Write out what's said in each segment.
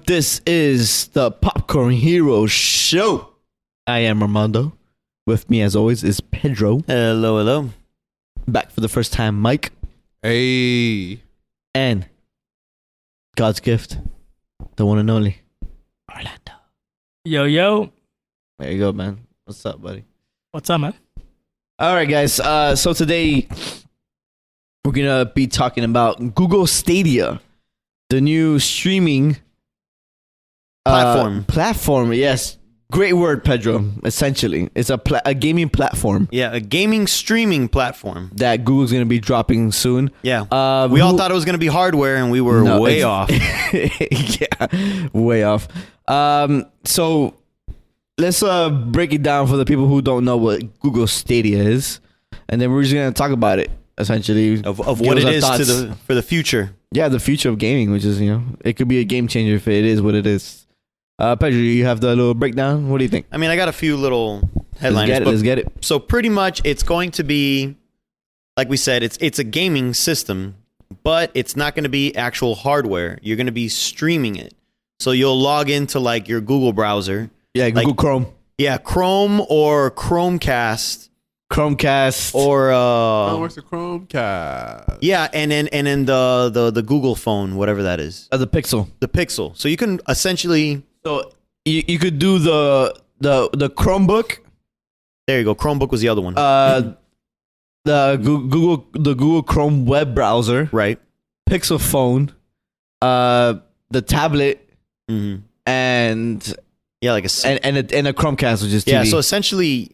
This is the Popcorn Hero Show. I am Armando. With me, as always, is Pedro. Hello, hello. Back for the first time, Mike. Hey. And God's gift, the one and only Orlando. Yo, yo. There you go, man. What's up, buddy? What's up, man? All right, guys. So today we're gonna be talking about Google Stadia, the new streaming platform. Yes, great word, Pedro. Essentially, it's a gaming platform. Yeah, a gaming streaming platform That Google's gonna be dropping soon. Yeah. We all thought it was going to be hardware, and we were way off. Yeah, way off. So let's break it down for the people who don't know what Google Stadia is, and then we're just gonna talk about it. Essentially, Of what it is for the future. Yeah, the future of gaming, which is, it could be a game changer if it is what it is. Pedro, you have the little breakdown. What do you think? I mean, I got a few little headliners. Let's get it. So pretty much it's going to be, like we said, it's a gaming system, but it's not going to be actual hardware. You're going to be streaming it. So you'll log into like your Google browser. Yeah, Google Chrome. Yeah, Chrome or Chromecast. Or Where's the Chromecast? Yeah, and then the Google phone, whatever that is. the Pixel. The Pixel. So you can essentially. So you could do the Chromebook. There you go. Chromebook was the other one. The Google Chrome web browser. Right. Pixel phone. The tablet. Mm-hmm. And Yeah, like and a Chromecast, which is TV. Yeah, so essentially,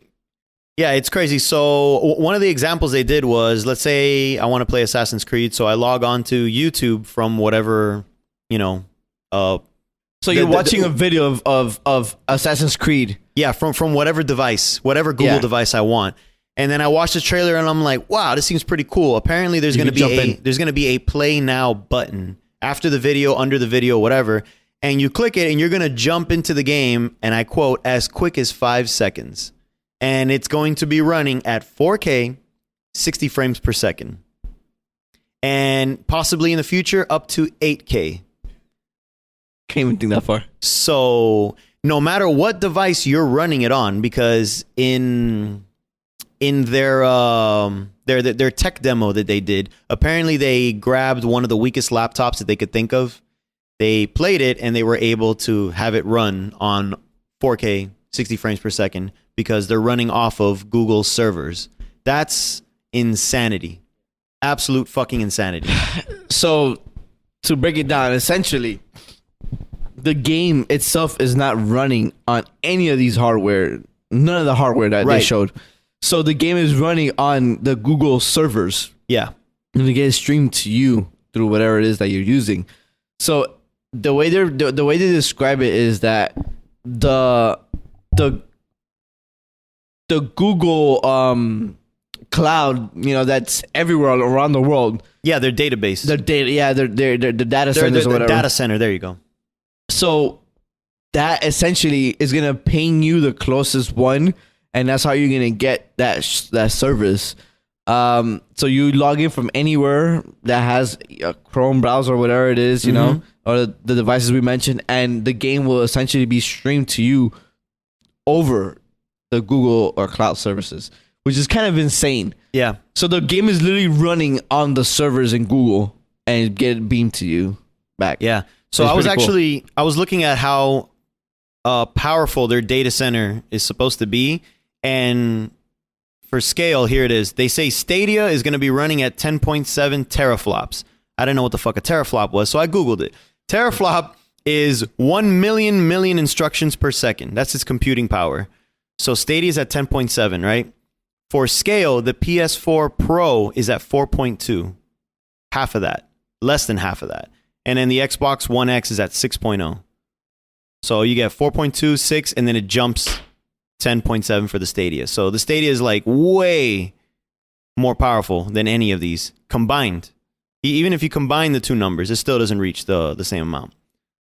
yeah, it's crazy. So one of the examples they did was, let's say I want to play Assassin's Creed, so I log on to YouTube from whatever, So you're watching a video of Assassin's Creed. Yeah, from whatever device, whatever Google device I want. And then I watch the trailer and I'm like, wow, this seems pretty cool. Apparently there's going to be a play now button after the video, under the video, whatever. And you click it and you're going to jump into the game, and I quote, as quick as 5 seconds. And it's going to be running at 4K, 60 frames per second. And possibly in the future, up to 8K. Can't even think that far. So no matter what device you're running it on, because in their tech demo that they did, apparently they grabbed one of the weakest laptops that they could think of. They played it and they were able to have it run on 4K, 60 frames per second, because they're running off of Google's servers. That's insanity. Absolute fucking insanity. So to break it down, essentially, the game itself is not running on any of these hardware, none of the hardware that they showed. So the game is running on the Google servers. Yeah. And it gets streamed to you through whatever it is that you're using. So the way they describe it is that the Google cloud, that's everywhere around the world. Yeah, their database. Their data, yeah, their data centers or whatever. Data center, there you go. So that essentially is gonna ping you the closest one, and that's how you're gonna get that service. So you log in from anywhere that has a Chrome browser or whatever it is, or the devices we mentioned, and the game will essentially be streamed to you over the Google or cloud services, which is kind of insane. Yeah. So the game is literally running on the servers in Google and get beamed to you back. Yeah. So I was looking at how powerful their data center is supposed to be, and for scale, here it is. They say Stadia is going to be running at 10.7 teraflops. I didn't know what the fuck a teraflop was, so I Googled it. Teraflop is 1 million instructions per second. That's its computing power. So Stadia is at 10.7, right? For scale, the PS4 Pro is at 4.2. Half of that. Less than half of that. And then the Xbox One X is at 6.0. So you get 4.2, 6, and then it jumps 10.7 for the Stadia. So the Stadia is like way more powerful than any of these combined. Even if you combine the two numbers, it still doesn't reach the same amount.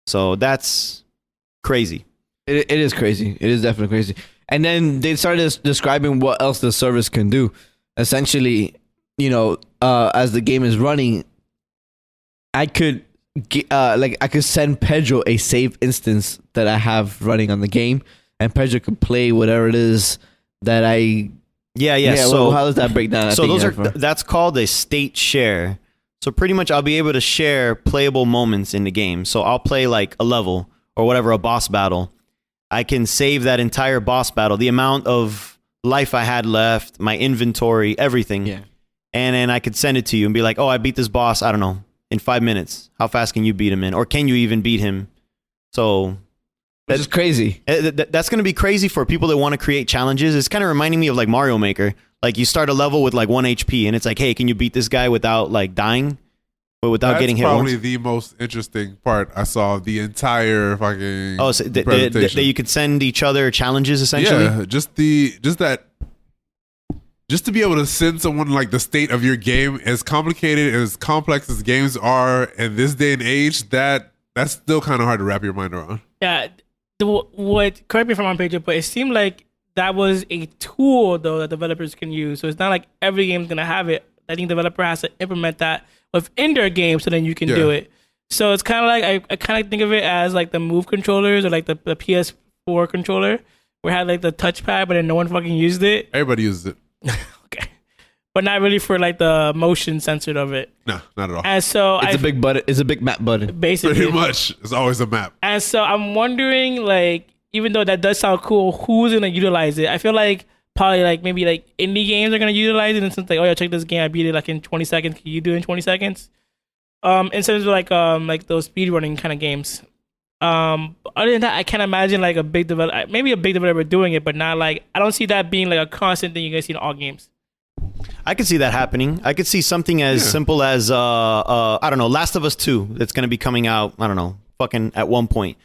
So that's crazy. It is crazy. It is definitely crazy. And then they started describing what else the service can do. Essentially, as the game is running, I could like I could send Pedro a save instance that I have running on the game, and Pedro could play whatever it is that I. Yeah. So well, how does that break down? So that's called a state share. So pretty much I'll be able to share playable moments in the game. So I'll play like a level or whatever, a boss battle. I can save that entire boss battle, the amount of life I had left, my inventory, everything. Yeah. And then I could send it to you and be like, oh, I beat this boss, I don't know, in 5 minutes. How fast can you beat him in? Or can you even beat him? So That's just crazy. that's going to be crazy for people that want to create challenges. It's kind of reminding me of like Mario Maker. Like you start a level with like 1 HP and it's like, hey, can you beat this guy without like dying? Or without getting hit once? That's probably the most interesting part I saw of the entire fucking so presentation. that you could send each other challenges essentially? Yeah, just to be able to send someone like the state of your game, as complicated and as complex as games are in this day and age, that's still kind of hard to wrap your mind around. Yeah. What? Correct me if I'm on page, but it seemed like that was a tool though that developers can use. So it's not like every game's gonna have it. I think developer has to implement that within their game so then you can do it. So it's kind of like I kind of think of it as like the Move controllers or like the PS4 controller where it had like the touchpad, but then no one fucking used it. Everybody uses it. Okay, but not really for like the motion sensor of it. No, not at all. And so It's a big button. It's a big map button. basically. Pretty much, it's always a map. And so I'm wondering, like, even though that does sound cool, who's gonna utilize it? I feel like probably like maybe like indie games are gonna utilize it, and since like, oh yeah, check this game, I beat it like in 20 seconds. Can you do it in 20 seconds? Instead of like those speedrunning kind of games. Other than that, I can't imagine like maybe a big developer doing it, but not like I don't see that being like a constant thing you guys see in all games. I could see that happening. I could see something as simple as I don't know, Last of Us 2 that's going to be coming out, I don't know, fucking at one point.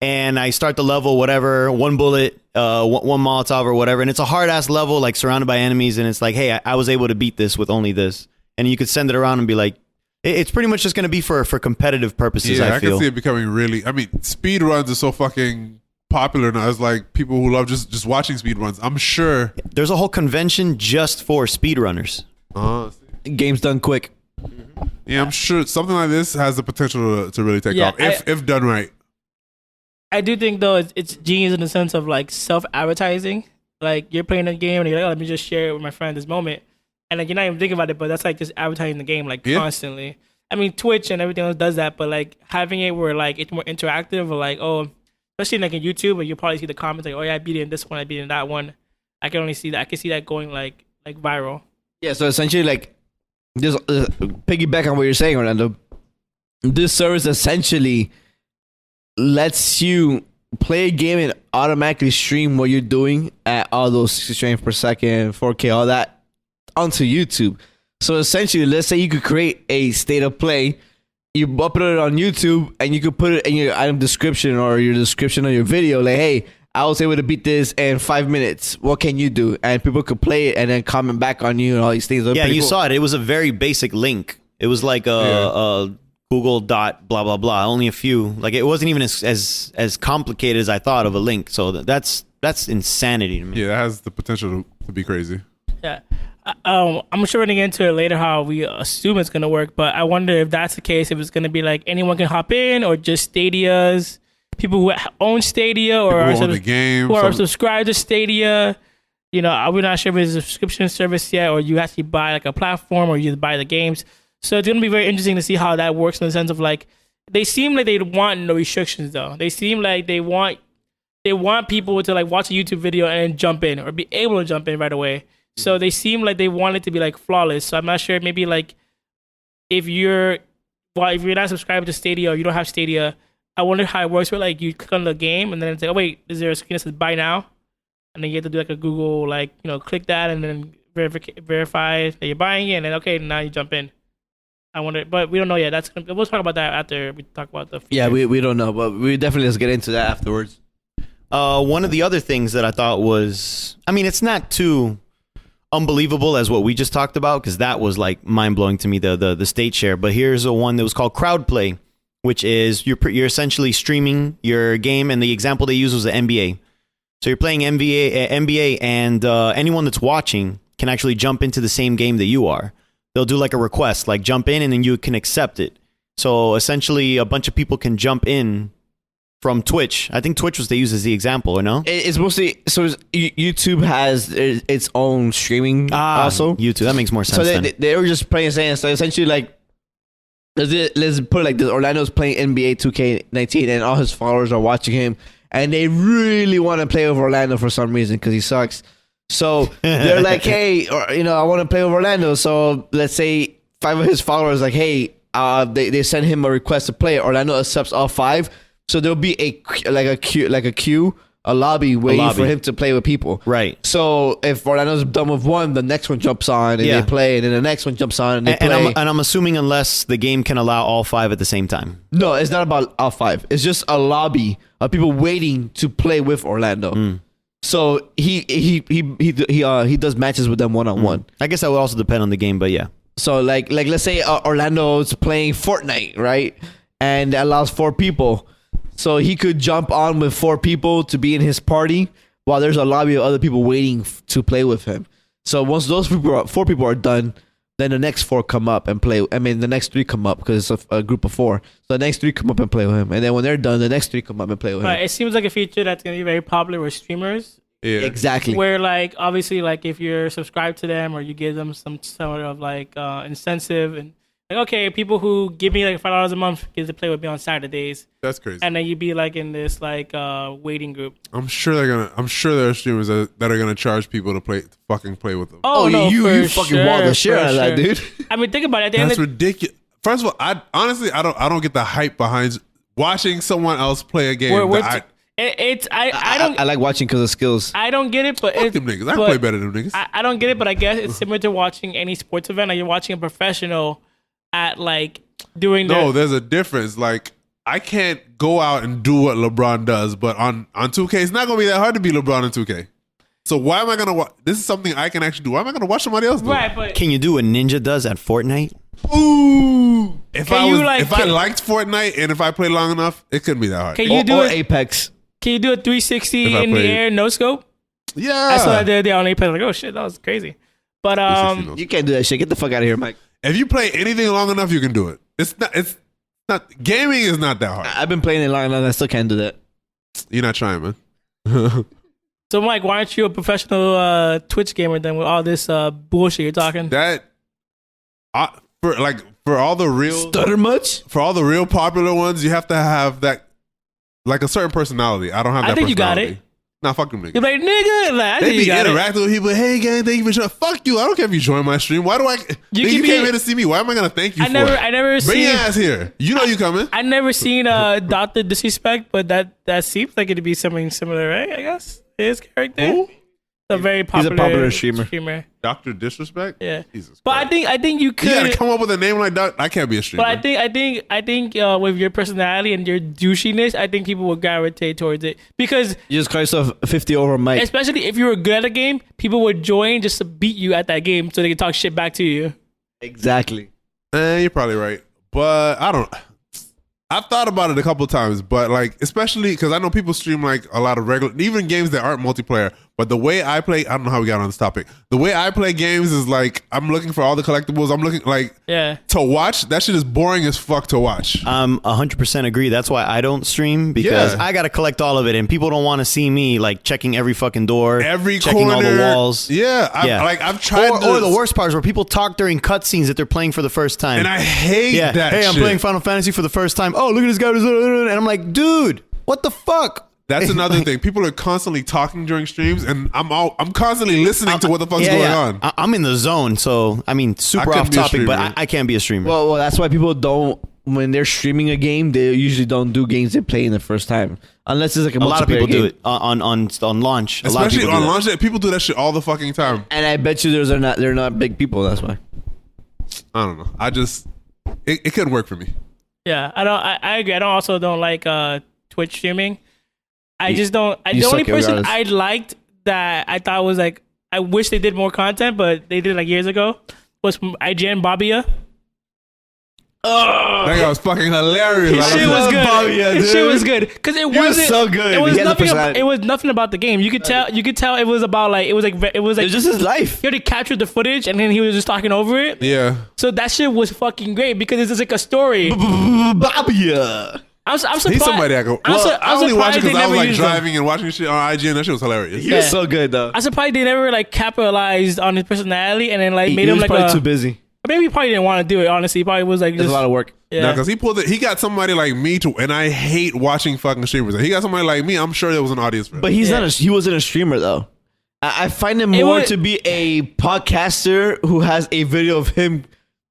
And I start the level, whatever, one bullet, one Molotov or whatever, and it's a hard ass level, like surrounded by enemies, and it's like, hey, I was able to beat this with only this, and you could send it around and be like, it's pretty much just going to be for competitive purposes. Yeah, I feel. can see it becoming really. I mean, speed runs are so fucking popular now. It's like people who love just watching speed runs. I'm sure There's a whole convention just for speedrunners. Games done quick. Yeah, I'm sure something like this has the potential to really take off if done right. I do think though it's genius in the sense of like self-advertising. Like you're playing a game and you're like, oh, let me just share it with my friend this moment, and like you're not even thinking about it, but that's like just advertising the game like constantly. I mean, Twitch and everything else does that, but like having it where like it's more interactive, or like especially like in YouTube, where you probably see the comments like, oh yeah, I beat it in this one, I beat it in that one. I can only see that. I can see that going like viral. Yeah. So essentially, like, just piggyback on what you're saying, Orlando. This service essentially lets you play a game and automatically stream what you're doing at all those 60 frames per second, 4K, all that onto YouTube. So essentially, let's say you could create a state of play, you upload it on YouTube, and you could put it in your item description or your description of your video, like, hey, I was able to beat this in 5 minutes. What can you do? And people could play it and then comment back on you and all these things. Yeah, you saw it. It was a very basic link. It was like a Google dot blah blah blah. Only a few. Like it wasn't even as complicated as I thought of a link. So that's insanity to me. Yeah, it has the potential to be crazy. Yeah. I'm sure we're gonna get into it later how we assume it's gonna work, but I wonder if that's the case, if it's gonna be like anyone can hop in or just Stadia's people who own Stadia or are the game, who are subscribed to Stadia. You know, we're not sure if it's a subscription service yet, or you actually buy like a platform, or you just buy the games. So it's gonna be very interesting to see how that works in the sense of like they seem like they want no restrictions though. They seem like they want people to like watch a YouTube video and jump in or be able to jump in right away. So they seem like they want it to be like flawless. So I'm not sure, maybe like if you're not subscribed to Stadia or you don't have Stadia, I wonder how it works where like you click on the game and then it's like, oh wait, is there a screen that says buy now? And then you have to do like a Google, like, you know, click that and then verify that you're buying it, and then okay, now you jump in. I wonder, but we don't know yet. We'll talk about that after we talk about the features. Yeah, we don't know, but we definitely let's get into that afterwards. One of the other things that I thought was, I mean, it's not too unbelievable as what we just talked about, because that was like mind blowing to me, the state share. But here's a one that was called crowd play, which is you're essentially streaming your game, and the example they used was the NBA. So you're playing NBA, and anyone that's watching can actually jump into the same game that you are. They'll do like a request, like jump in, and then you can accept it. So essentially, a bunch of people can jump in from Twitch. I think Twitch was they use as the example, or no? It's mostly YouTube has its own streaming also. YouTube. That makes more sense. So then. they were just playing saying so essentially like let's put it like this: Orlando's playing NBA 2K19 and all his followers are watching him, and they really want to play with Orlando for some reason because he sucks. So they're like, hey, I want to play with Orlando. So let's say 5 of his followers like, hey, they send him a request to play. Orlando accepts all 5. So there'll be a lobby waiting for him to play with people. Right. So if Orlando's done with one, the next one jumps on and they play, and then the next one jumps on and they play. And I'm assuming unless the game can allow all 5 at the same time. No, it's not about all 5. It's just a lobby of people waiting to play with Orlando. So he does matches with them one-on-one. I guess that would also depend on the game, but yeah. So like let's say Orlando's playing Fortnite, right? And that allows 4 people. So he could jump on with 4 people to be in his party while there's a lobby of other people waiting to play with him. So once those 4 people are done, then the next 4 come up and play. I mean, the next 3 come up because it's a group of 4. So the next 3 come up and play with him. And then when they're done, the next 3 come up and play with him. It seems like a feature that's going to be very popular with streamers. Yeah. Exactly. Where like obviously like if you're subscribed to them or you give them some sort of like incentive and like okay, people who give me like $5 a month get to play with me on Saturdays. That's crazy. And then you'd be like in this like waiting group. I'm sure there are streamers that are gonna charge people to fucking play with them. Oh no, you fucking wall the shit out of that, dude. I mean, think about it. At the end That's of ridiculous. First of all, I don't get the hype behind watching someone else play a game. I like watching because of skills. I don't get it, but Fuck them niggas. I play better than them niggas. I don't get it, but I guess it's similar to watching any sports event. Like you're watching a professional at like doing. No, there's a difference. Like I can't go out and do what LeBron does, but on 2K, it's not gonna be that hard to be LeBron in 2K. So why am I gonna watch? This is something I can actually do. Why am I gonna watch somebody else do? Right, but Can you do what Ninja does at Fortnite? Ooh, if Can you, like, I liked Fortnite and if I played long enough, it couldn't be that hard. can you do or it? Apex. Can you do a 360 If I in the played- air, no scope? Yeah, That's what I did on Apex. Like, oh shit, that was crazy. But 360 knows. You can't do that shit. Get the fuck out of here, Mike. If you play anything long enough, you can do it. It's not gaming is not that hard. I've been playing it long enough. I still can't do that. You're not trying, man. so Mike, why aren't you a professional Twitch gamer then with all this bullshit you're talking? For all the real Stutter much? for all the real popular ones, you have to have that like a certain personality. I don't have that. I think you got personality. Nah, fuck them niggas. You're like, nigga, like, I They think be you got it. interacting with people. Hey, gang, thank you for joining. Fuck you. I don't care if you join my stream. Why do I? You You, can be- came here to see me. Why am I gonna thank you I for never it? Bring seen. your ass here. You know you coming. I never seen Dr. Disrespect, but that seems like it'd be something similar, right? I guess his character. Who? A very popular, popular streamer. Dr. Disrespect. Yeah, Jesus but Christ. I think you You gotta could. come up with a name like that. I can't be a streamer. But I think with your personality and your douchiness, I think people would gravitate towards it because You just call yourself 50 over Mike. especially if you were good at a game, people would join just to beat you at that game so they can talk shit back to you. Exactly. You're probably right, but I don't. I've thought about it a couple of times, but like especially because I know people stream like a lot of regular, even games that aren't multiplayer. But the way I play, I don't know how we got on this topic. The way I play games is like I'm looking for all the collectibles. I'm looking like Yeah. to watch. That shit is boring as fuck to watch. 100% agree. That's why I don't stream because Yeah. I gotta collect all of it, and people don't want to see me like checking every fucking door, Every checking corner, all the walls. Yeah, I've tried. Or the worst part is where people talk during cutscenes that they're playing for the first time. and I hate yeah, that. hey, I'm shit. playing Final Fantasy for the first time. Oh, look at this guy, and I'm like, dude, what the fuck? That's another thing. People are constantly talking during streams, and I'm constantly listening to what the fuck's going on. I'm in the zone, so I mean, super couldn't off be a topic, but streamer. I can't be a streamer. Well, that's why people don't, when they're streaming a game, they usually don't do games they play in the first time. Unless it's like a a lot of multiplayer people do game. it on launch. A lot of Especially people on do that. launch day, people do that shit all the fucking time. And I bet you they're not big people, that's why. I don't know. It couldn't work for me. Yeah, I agree. I don't like Twitch streaming. I just don't. you The only suck person regardless. I liked that I thought was like I wish they did more content, but they did it like years ago. Was from IGN Bobbia. That guy was fucking hilarious. His shit was good. His shit was good because it wasn't so good. It was He had the nothing. personality. It was nothing about the game. You could tell. You could tell it was about like it was like It's just his life. he already captured the footage and then he was just talking over it. Yeah. So that shit was fucking great because it's just like a story. Bobby. I'm surprised. He's somebody I go. Well, I only watched it because I was like used driving and watching shit on IGN. That shit was hilarious. He was so good though. I'm surprised they never like capitalized on his personality and then like made he him was like probably a. too busy. Maybe he probably didn't want to do it. Honestly, he probably was like It's just a lot of work. Yeah. No, because he pulled it. He got somebody like me to, and I hate watching fucking streamers. He got somebody like me. I'm sure there was an audience for him. But he's not. He wasn't a streamer though. I find him more to be a podcaster who has a video of him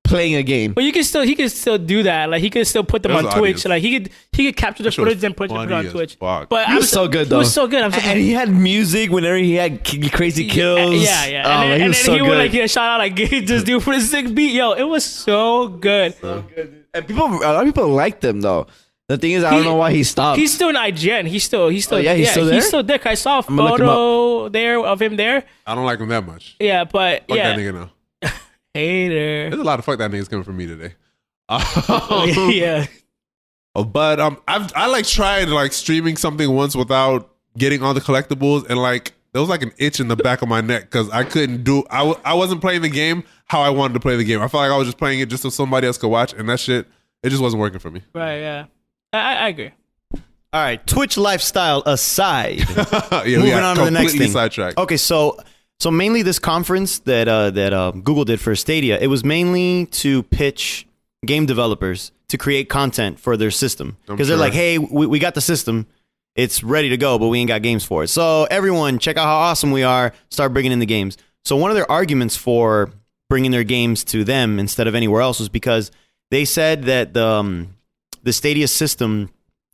playing a game. But he could still do that. Like he could still put them There's on an Twitch. audience. Like he could capture the shit was footage and put it funny on as Twitch. fuck. But He was so good though. He was so good. I'm so And he had music whenever he had crazy kills. Yeah. Oh, And man, then was so he would good. like get a shout out like just do for the sick beat. Yo, it was so good. And a lot of people liked him though. The thing is, I don't know why he stopped. He's still in IGN. He's still yeah, he's still there? He's still there. I saw a gonna look him photo there of him there. I don't like him that much. Yeah, but Fuck yeah, that nigga now. hater. There's a lot of fuck that niggas coming from me today. Yeah. But I like tried like streaming something once without getting all the collectibles, and like there was like an itch in the back of my neck because I couldn't do. I wasn't playing the game how I wanted to play the game. I felt like I was just playing it just so somebody else could watch, and that shit it just wasn't working for me. Right. Yeah. I agree. All right, Twitch lifestyle aside. Yeah, Moving on to the next completely thing. Sidetracked. Okay, so mainly this conference that Google did for Stadia, it was mainly to pitch game developers to create content for their system because they're sure. like, hey, we got the system, it's ready to go, but we ain't got games for it. So everyone, check out how awesome we are. Start bringing in the games. So one of their arguments for bringing their games to them instead of anywhere else was because they said that the Stadia system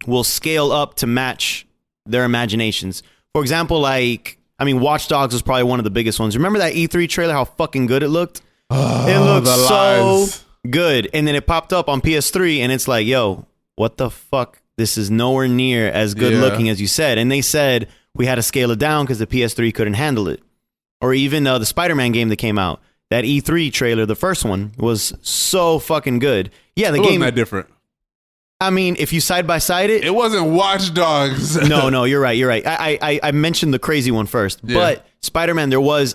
will scale up to match their imaginations. For example, Watch Dogs was probably one of the biggest ones. Remember that E3 trailer, how fucking good it looked? It looked the so lies. good. And then it popped up on PS3 and it's like, yo, what the fuck? This is nowhere near as good looking as you said. And they said we had to scale it down because the PS3 couldn't handle it. Or even the Spider-Man game that came out. That E3 trailer, the first one, was so fucking good. Yeah, the It game. wasn't that different. I mean, if you side by side it, It wasn't Watch Dogs. no, you're right. I mentioned the crazy one first, Yeah. but Spider-Man, there was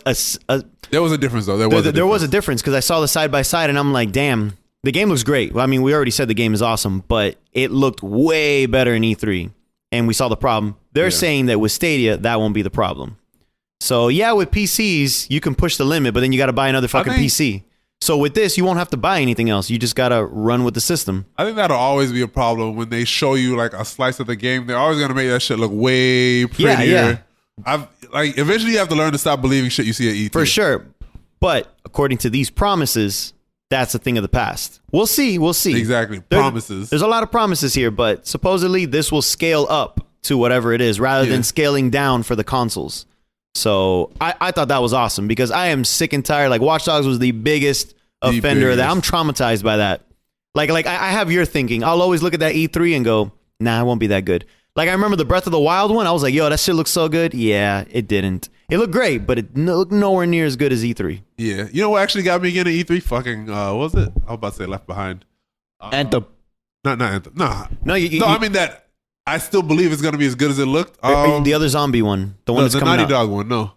There was a difference though. There was a difference because I saw the side by side and I'm like, damn, the game looks great. Well, I mean, we already said the game is awesome, but it looked way better in E3, and we saw the problem. They're saying that with Stadia, that won't be the problem. So yeah, with PCs, you can push the limit, but then you got to buy another fucking PC. So with this, you won't have to buy anything else. You just got to run with the system. I think that'll always be a problem when they show you like a slice of the game. They're always gonna make that shit look way prettier. Yeah. Eventually you have to learn to stop believing shit you see at E3. For sure. But according to these promises, that's a thing of the past. We'll see. Exactly. There- Promises. There's a lot of promises here, but supposedly this will scale up to whatever it is rather than scaling down for the consoles. So I thought that was awesome because I am sick and tired. Like Watch Dogs was the biggest offender of that. I'm traumatized by that. Like I have your thinking. I'll always look at that E3 and go, nah, it won't be that good. Like I remember the Breath of the Wild one. I was like, yo, that shit looks so good. Yeah, it didn't. It looked great, but it looked nowhere near as good as E3. Yeah. You know what actually got me again at E3? Fucking what was it? I was about to say Left Behind. Anthem. Not Anthem. Nah. No, I mean that I still believe it's gonna be as good as it looked. the other zombie one, the one that's the coming Naughty out. Dog one, no.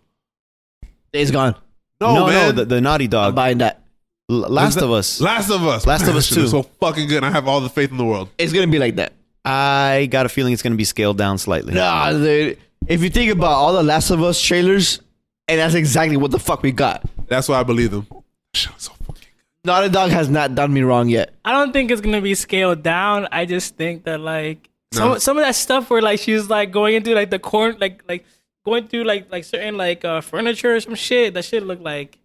Days Gone. No, man. the Naughty I'm Dog. buying that. Last of Us. Last of Us. Last of Man, Us that shit is 2. so fucking good, and I have all the faith in the world. It's gonna be like that. I got a feeling it's going to be scaled down slightly. Nah, dude. If you think about all the Last of Us trailers, and that's exactly what the fuck we got. That's why I believe them. Shit is so fucking good. Naughty Dog has not done me wrong yet. I don't think it's gonna be scaled down. I just think that like No. some of that stuff where like she's like going into like the corn like going through like certain like furniture or some shit. That shit look like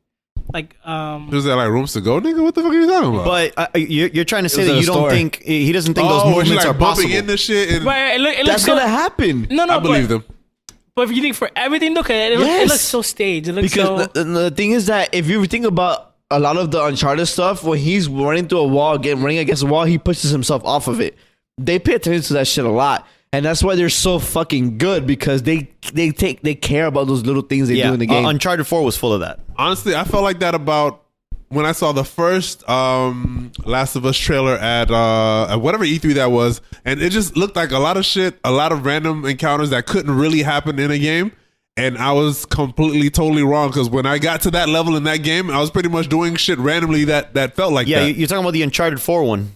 Was that like rooms to go, nigga? What the fuck are you talking about? But you're trying to say It was that a you don't store. think he doesn't think oh, those she, movements like are bumping possible. into shit, and right. It looks That's so, gonna happen. No, I believe them. But if you think for everything, look at it. It Yes. looks so staged. It looks Because so. the thing is that if you think about a lot of the Uncharted stuff, when he's running through a wall, running against a wall, he pushes himself off of it. They pay attention to that shit a lot. And that's why they're so fucking good because they care about those little things they do in the game. Uncharted 4 was full of that. Honestly, I felt like that about when I saw the first Last of Us trailer at whatever E3 that was, and it just looked like a lot of shit, a lot of random encounters that couldn't really happen in a game. And I was completely, totally wrong, because when I got to that level in that game, I was pretty much doing shit randomly that felt like that. Yeah, you're talking about the Uncharted 4 one.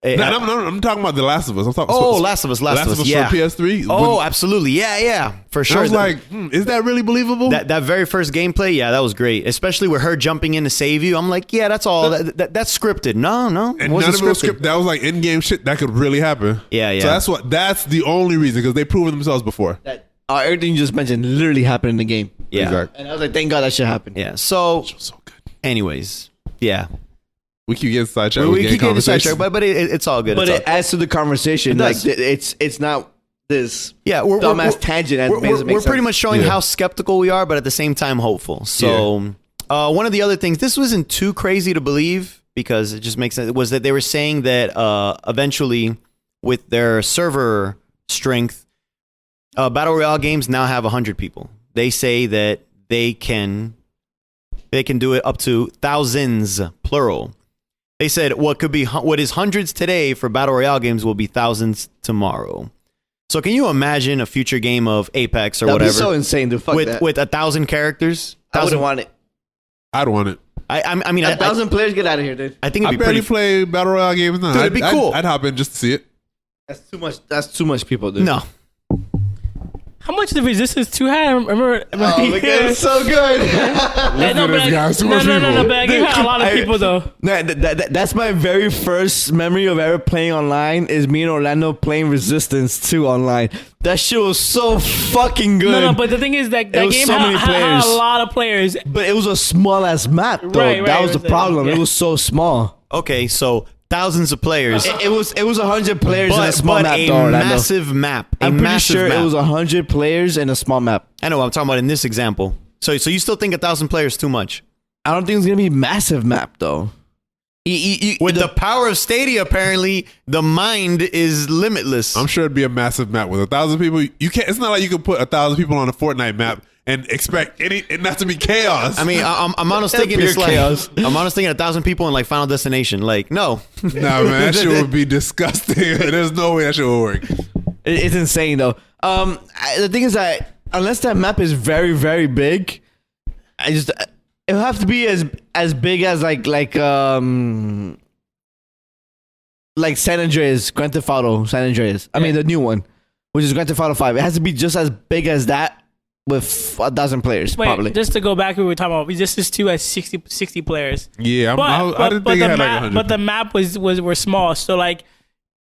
No, I'm talking about The Last of Us. I'm talking. Last of Us, yeah. For PS3. Oh, absolutely, yeah, for sure. I was like, is that really believable? That very first gameplay, yeah, that was great. Especially with her jumping in to save you. I'm like, yeah, that's all. That's scripted. No, and none of it was scripted. That was like in-game shit that could really happen. Yeah. So that's the only reason, because they've proven themselves before. Everything you just mentioned literally happened in the game. Yeah, exactly. And I was like, thank God that shit happened. Yeah. So good. Anyways, yeah. We keep getting sidetracked. We keep getting sidetracked, but it's all good. But it adds to the conversation. Like it's not this dumbass tangent. We're pretty much showing how skeptical we are, but at the same time hopeful. So one of the other things, this wasn't too crazy to believe because it just makes sense, was that they were saying that eventually with their server strength, Battle Royale games now have 100 people. They say that they can do it up to thousands, plural. They said what is hundreds today for Battle Royale games will be thousands tomorrow. So can you imagine a future game of Apex or That'd whatever? Be so insane to fuck with 1,000 characters. I wouldn't want it. I'd want it. I mean, 1,000 players, get out of here, dude. I think it'd be barely play Battle Royale games now. Dude, it'd be cool. I'd hop in just to see it. That's too much. That's too much people, dude. No. How much the Resistance 2 had? I remember. It's so good. No, but that game had a lot of people though. That's my very first memory of ever playing online. Is me and Orlando playing Resistance 2 online. That shit was so fucking good. No, but the thing is that game so many had players. a lot of players. But it was a small ass map, though. Right, that was the problem. Yeah. It was so small. Okay, so thousands of players. It was 100 players in a small map, a though, Orlando. massive map. I'm pretty sure map. it was 100 players in a small map. I know what I'm talking about in this example. So you still think 1,000 players too much? I don't think it's gonna be a massive map, though. With the power of Stadia, apparently the mind is limitless. I'm sure it'd be a massive map with 1,000 people. You can't. It's not like you can put 1,000 people on a Fortnite map and expect it not to be chaos. I mean, I'm honest thinking it's like chaos. I'm honest thinking 1,000 people in like Final Destination. Like, no, nah, man, that shit would be disgusting. There's no way that shit would work. It's insane, though. The thing is that unless that map is very, very big, it'll have to be as big as like San Andreas, Grand Theft Auto San Andreas. I mean the new one, which is Grand Theft Auto 5. It has to be just as big as that with 1,000 players, probably. Just to go back, we were talking about Resistance 2 has 60 players. Yeah, I didn't think it had like 100. But the map were small, so like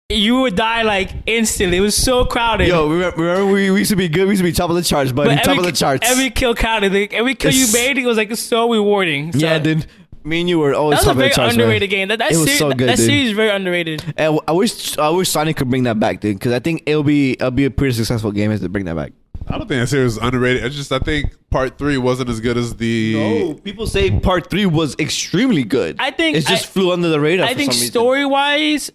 you would die like instantly. It was so crowded. Yo, remember we used to be good. We used to be top of the charts, buddy. Top of the charts. Every kill counted. Every kill you made, it was like so rewarding. So. Yeah, dude. Me and you were always top of the charts. That was a very underrated game. That was so good, that dude. series is very underrated. And I wish Sonic could bring that back, dude. Because I think it'll be a pretty successful game if they bring that back. I don't think that series is underrated. I think part 3 wasn't as good as the. No, people say part 3 was extremely good. I think it just flew under the radar. I think story wise,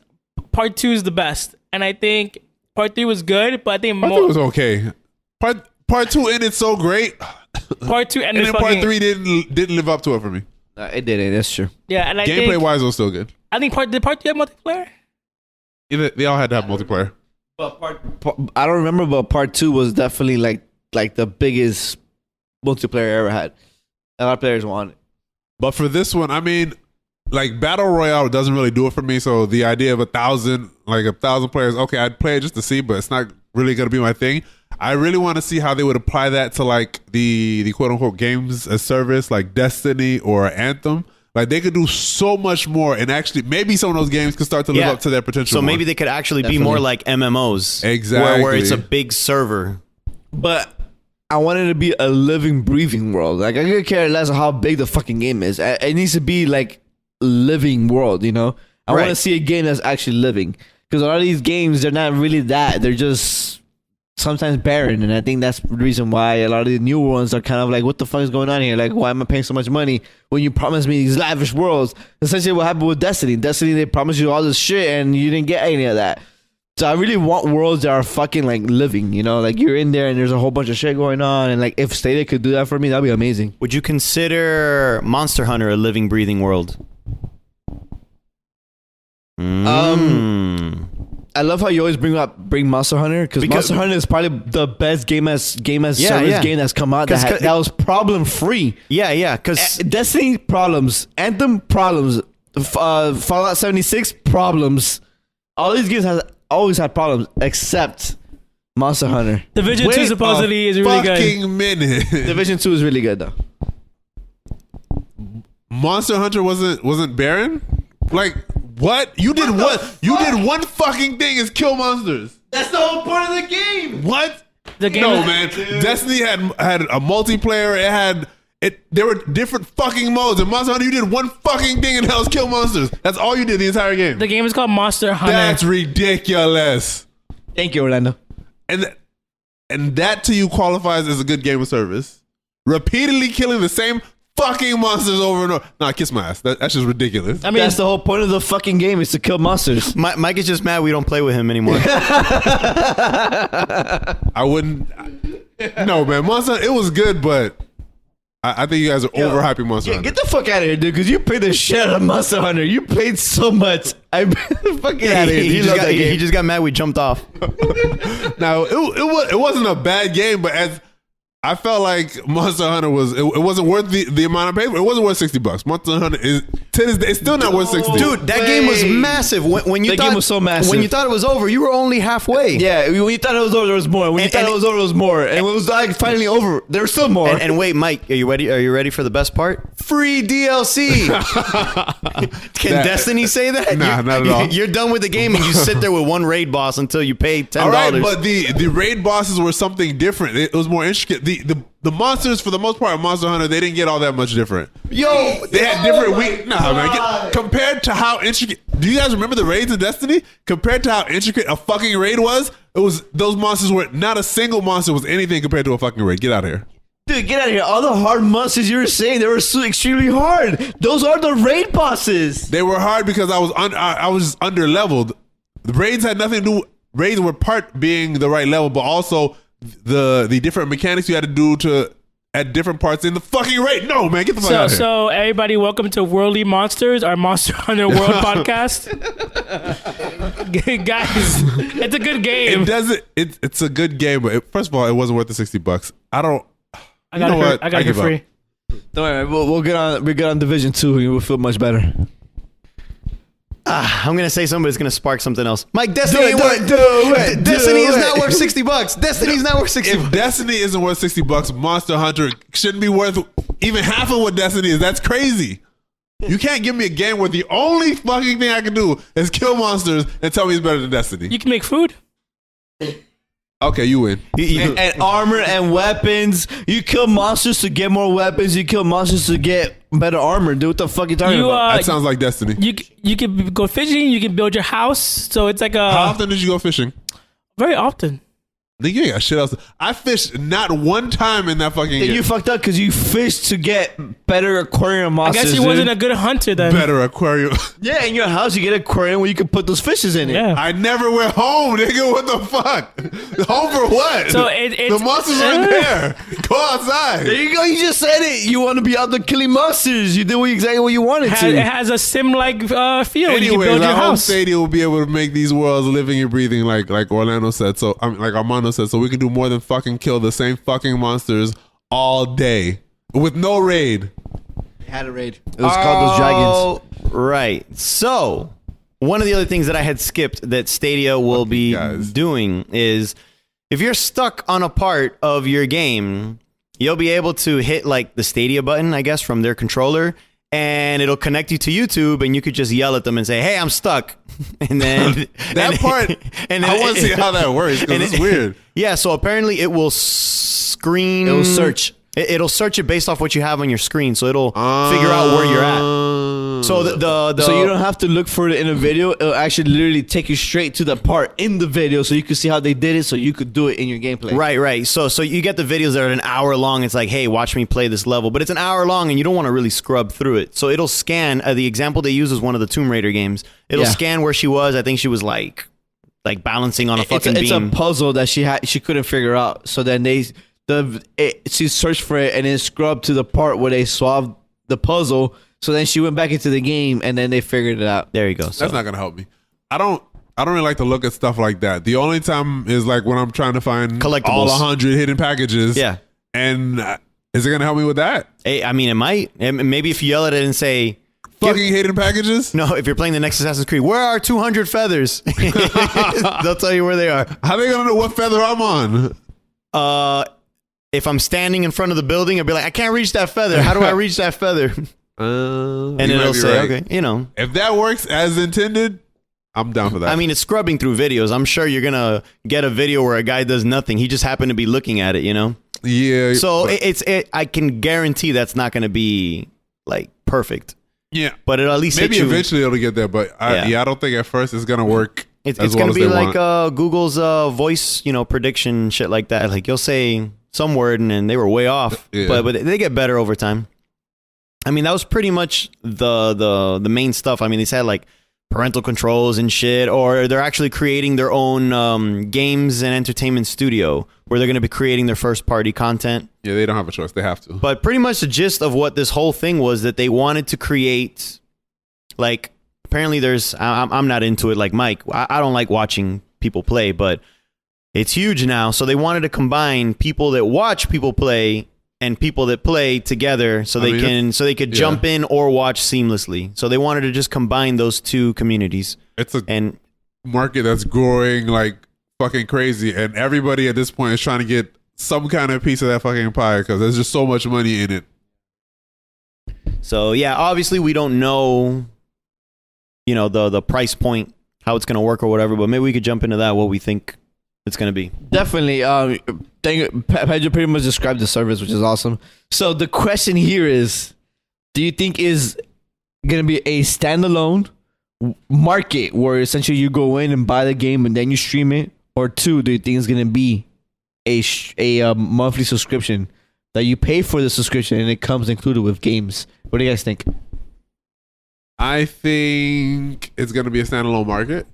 part 2 is the best, and I think part 3 was good, but I think part 3 was okay. Part 2 ended so great. Part 2 ended and then part 3 didn't live up to it for me. It didn't. That's true. Yeah, and I gameplay think, wise, it was still good. I think part 2 have multiplayer. They all had to have multiplayer. But I don't remember, but part 2 was definitely like the biggest multiplayer I ever had. A lot of players want it. But for this one, I mean, like Battle Royale doesn't really do it for me. So the idea of 1,000 players, okay, I'd play it just to see, but it's not really gonna be my thing. I really want to see how they would apply that to like the quote unquote games as service, like Destiny or Anthem. Like they could do so much more, and actually maybe some of those games could start to live up to their potential. So maybe they could actually be more like MMOs, exactly, where it's a big server. But I want it to be a living, breathing world. Like I could care less how big the fucking game is. It needs to be like a living world, you know? I want to see a game that's actually living. Because a lot of these games, they're not really that. They're just sometimes barren. And I think that's the reason why a lot of the new ones are kind of like, what the fuck is going on here? Like, why am I paying so much money when you promised me these lavish worlds? Essentially what happened with Destiny. Destiny, they promised you all this shit and you didn't get any of that. So I really want worlds that are fucking like living, you know, like you're in there and there's a whole bunch of shit going on, and like if Stadia could do that for me, that'd be amazing. Would you consider Monster Hunter a living, breathing world? I love how you always bring Monster Hunter because Monster Hunter is probably the best game as service game that's come out that was problem free. Yeah, because Destiny problems, Anthem problems, Fallout 76 problems. All these games has always had problems except Monster Hunter. Division 2 supposedly is really good. Fucking minute. Division 2 is really good though. Monster Hunter wasn't barren? Like what? You did what? You did one fucking thing is kill monsters. That's the whole point of the game. What? The game No, is- man. Destiny had a multiplayer. There were different fucking modes. In Monster Hunter, you did one fucking thing and that was kill monsters. That's all you did the entire game. The game is called Monster Hunter. That's ridiculous. Thank you, Orlando. And that to you qualifies as a good game of service. Repeatedly killing the same fucking monsters over and over. Nah, kiss my ass. That's just ridiculous. I mean, That's the whole point of the fucking game is to kill monsters. Mike is just mad we don't play with him anymore. I wouldn't. No, man. Monster Hunter, it was good, but I think you guys are overhyping Monster Hunter. Get the fuck out of here, dude, because you played the shit out of Monster Hunter. You played so much. I'm fucking out of here. He just got mad we jumped off. Now, it wasn't a bad game, but as I felt like Monster Hunter it wasn't worth the amount of paper. It wasn't worth $60. Monster Hunter is to this day, it's still not worth $60. Dude, that game was massive. When you That thought game was so massive. When you thought it was over, you were only halfway. Yeah, when you thought it was over, there was more. When you thought it was over, there was more. And when it was like finally over, there was still more. And wait, Mike, are you ready? Are you ready for the best part? Free DLC. Can Destiny say that? Nah, not at all. You're done with the game and you sit there with one raid boss until you pay $10. All right, but the raid bosses were something different. It was more intricate. The monsters, for the most part, of Monster Hunter, they didn't get all that much different. Yo, They had different man. Compared to how intricate. Do you guys remember the raids in Destiny? Compared to how intricate a fucking raid was, those monsters were not a single monster was anything compared to a fucking raid. Get out of here. Dude, get out of here. All the hard monsters you were saying, they were so extremely hard. Those are the raid bosses. They were hard because I was under leveled. The raids had nothing to do. Raids were part being the right level, but also the different mechanics you had to do at different parts in the fucking raid. No, man, get the fuck out of here. So everybody, welcome to Worldly Monsters, our Monster Hunter World podcast. Guys, it's a good game. It doesn't. It's a good game, but first of all, it wasn't worth the $60. I got it for free. Don't worry, we'll get on Division 2 and we'll feel much better. I'm gonna say something, but it's gonna spark something else. Mike, Destiny Destiny is not worth $60. Destiny's not worth $60. If Destiny isn't worth $60, Monster Hunter shouldn't be worth even half of what Destiny is. That's crazy. You can't give me a game where the only fucking thing I can do is kill monsters and tell me it's better than Destiny. You can make food. Okay, you win. And armor and weapons. You kill monsters to get more weapons. You kill monsters to get better armor. Dude, what the fuck you talking about? That sounds like Destiny. You can go fishing. You can build your house. So it's like How often did you go fishing? very often. Nigga, you ain't got shit else. I fished not one time in that fucking game. You fucked up because you fished to get better aquarium I monsters. guess he wasn't a good hunter then. Better aquarium. Yeah, in your house you get an aquarium where you can put those fishes in it. Yeah. I never went home, nigga. What the fuck? Home for what? So it's the monsters are there. Go outside. There you go. You just said it. You want to be out there killing monsters. You did exactly what you wanted it to. has a sim-like feel. You can Anyways, build your I hope house. Stadia will be able to make these worlds living and breathing like Orlando said. So like Armando said, so we can do more than fucking kill the same fucking monsters all day with no raid. Had a raid. It was called those dragons. Right. So, one of the other things that I had skipped that Stadia will be doing is if you're stuck on a part of your game, you'll be able to hit like the Stadia button, I guess, from their controller, and it'll connect you to YouTube, and you could just yell at them and say, "Hey, I'm stuck." And then I want to see how that works because it's weird. Yeah, so apparently it will screen. It will search. It'll search it based off what you have on your screen, so it'll figure out where you're at. So So you don't have to look for it in a video. It'll actually literally take you straight to the part in the video, so you can see how they did it, so you could do it in your gameplay. Right. So you get the videos that are an hour long. It's like, hey, watch me play this level, but it's an hour long, and you don't want to really scrub through it. So it'll scan. The example they use is one of the Tomb Raider games. It'll scan where she was. I think she was like like balancing on a fucking it's beam. a puzzle that she couldn't figure out. So then she searched for it and then scrubbed to the part where they solved the puzzle. So then she went back into the game and then they figured it out. There you go. So. That's not gonna help me. I don't really like to look at stuff like that. The only time is like when I'm trying to find Collectibles. all 100 hidden packages. Yeah. And is it gonna help me with that? Hey, I mean, it might. Maybe if you yell at it and say, Fucking hidden packages? no, if you're playing the next Assassin's Creed, where are 200 feathers? They'll tell you where they are. How they gonna know what feather I'm on? If I'm standing in front of the building, I'll be like, I can't reach that feather. How do I reach that feather? And it'll say, okay, you know. If that works as intended, I'm down for that. I mean, it's scrubbing through videos. I'm sure you're gonna get a video where a guy does nothing. He just happened to be looking at it, you know. yeah. So but- I can guarantee that's not gonna be like perfect, yeah. but it'll at least Maybe hit you. eventually it'll get there, but I don't think at first it's gonna work. It's as gonna well be as they like want. Google's voice, prediction shit like that. Like you'll say some word and then they were way off, Yeah. but they get better over time. I mean, that was pretty much the main stuff. I mean, they said like parental controls and shit, or they're actually creating their own games and entertainment studio where they're going to be creating their first party content. Yeah, they don't have a choice. They have to. But pretty much the gist of what this whole thing was that they wanted to create, like, apparently there's, I'm not into it like Mike. I don't like watching people play, but it's huge now. So they wanted to combine people that watch people play and people that play together so they could jump in or watch seamlessly. So they wanted to just combine those two communities. It's a market that's growing like fucking crazy, and everybody at this point is trying to get some kind of piece of that fucking pie because there's just so much money in it. So yeah, obviously we don't know, the price point, how it's going to work or whatever, but maybe we could jump into that, what we think it's going to be. Definitely. Pedro pretty much described the service, which is awesome. So the question here is, do you think is going to be a standalone market where essentially you go in and buy the game and then you stream it? Or two, do you think it's going to be a monthly subscription that you pay for the subscription and it comes included with games? What do you guys think? I think it's going to be a standalone market.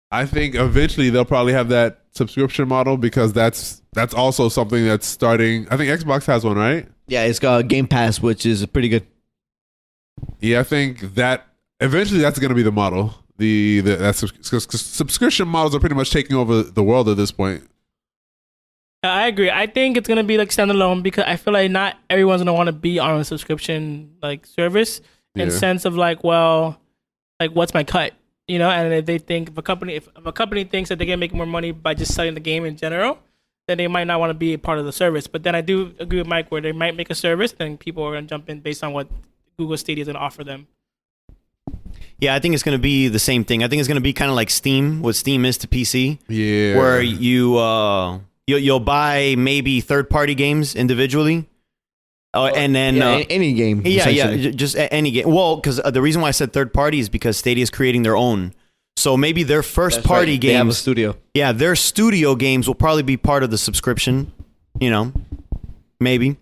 I think eventually they'll probably have that subscription model because that's also something that's starting. I think Xbox has one, right? Yeah, it's got Game Pass, which is pretty good. Yeah, I think that eventually that's going to be the model. Subscription models are pretty much taking over the world at this point. I agree. I think it's gonna be like standalone because I feel like not everyone's gonna want to be on a subscription like service in sense of like, well, like what's my cut? And if they think if a company thinks that they're gonna make more money by just selling the game in general, then they might not want to be a part of the service. But then I do agree with Mike where they might make a service, then people are gonna jump in based on what Google Stadia is gonna offer them. Yeah, I think it's going to be the same thing. I think it's going to be kind of like Steam, what Steam is to PC. Yeah. Where you'll buy maybe third-party games individually. And then any game. Yeah, just any game. Well, because the reason why I said third-party is because Stadia is creating their own. So maybe their first-party games. They have a studio. Yeah, their studio games will probably be part of the subscription, maybe.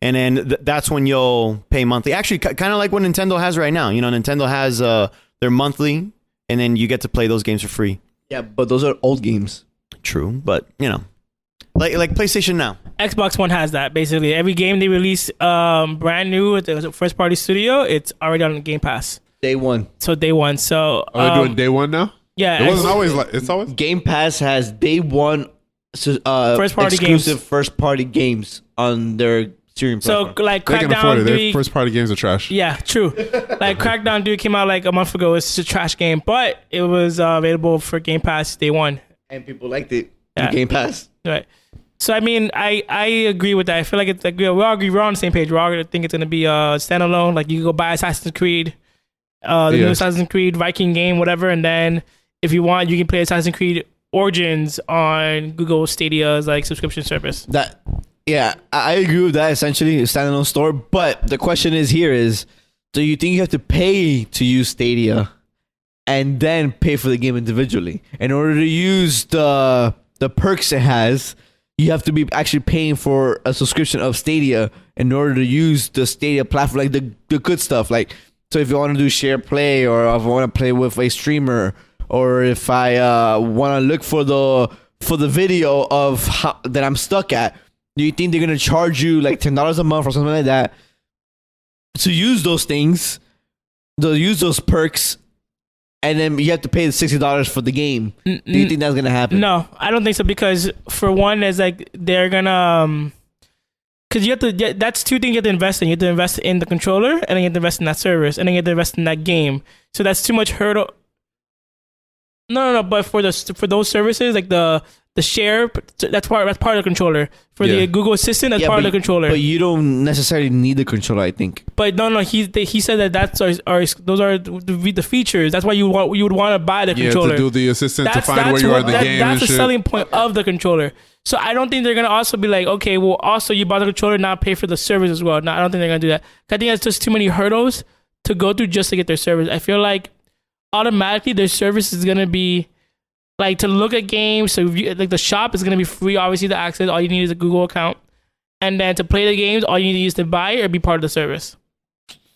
And then that's when you'll pay monthly. Actually, kind of like what Nintendo has right now. Nintendo has their monthly, and then you get to play those games for free. Yeah, but those are old games. True, but like PlayStation Now. Xbox One has that. Basically, every game they release brand new with the first party studio, it's already on the Game Pass. Day one. So day one. So they're doing day one now? Yeah. It wasn't always like it's always Game Pass has day one first party exclusive games. first party games on their streaming So platform. like they can afford Crackdown it. Their 3. first party games are trash. Yeah, true. Like Crackdown 3 came out like a month ago. It's a trash game, but it was available for Game Pass day one. And people liked it. Yeah. Game Pass. Right. So I mean, I agree with that. I feel like it's like we all agree. We're on the same page. We all think it's gonna be standalone. Like you can go buy Assassin's Creed, the new Assassin's Creed Viking game, whatever, and then if you want, you can play Assassin's Creed Origins on Google Stadia's like subscription service. Yeah, I agree with that. Essentially, a standalone store. But the question is, do you think you have to pay to use Stadia, and then pay for the game individually in order to use the perks it has? You have to be actually paying for a subscription of Stadia in order to use the Stadia platform, like the good stuff. Like, so if you want to do share play, or if you want to play with a streamer, or if I want to look for the video of that I'm stuck at, do you think they're gonna charge you like $10 a month or something like that to use those things? They'll use those perks, and then you have to pay the $60 for the game. Do you think that's gonna happen? No, I don't think so, because for one, it's like they're gonna because you have to. That's two things you have to invest in. You have to invest in the controller, and then you have to invest in that service, and then you have to invest in that game. So that's too much hurdle. No. But for those services, like the share, that's part of the controller. For the Google Assistant, that's part of the controller. But you don't necessarily need the controller, I think. But no. He said that those are the features. That's why you would want to buy the controller. To do the assistant to find where you are in the game. That's and the selling point of the controller. So I don't think they're gonna also be like, okay, well, also you bought the controller, now pay for the service as well. No, I don't think they're gonna do that. I think that's just too many hurdles to go through just to get their service. I feel like automatically their service is gonna be like to look at games. So like the shop is gonna be free, obviously, to access. All you need is a Google account, and then to play the games, all you need is to buy or be part of the service.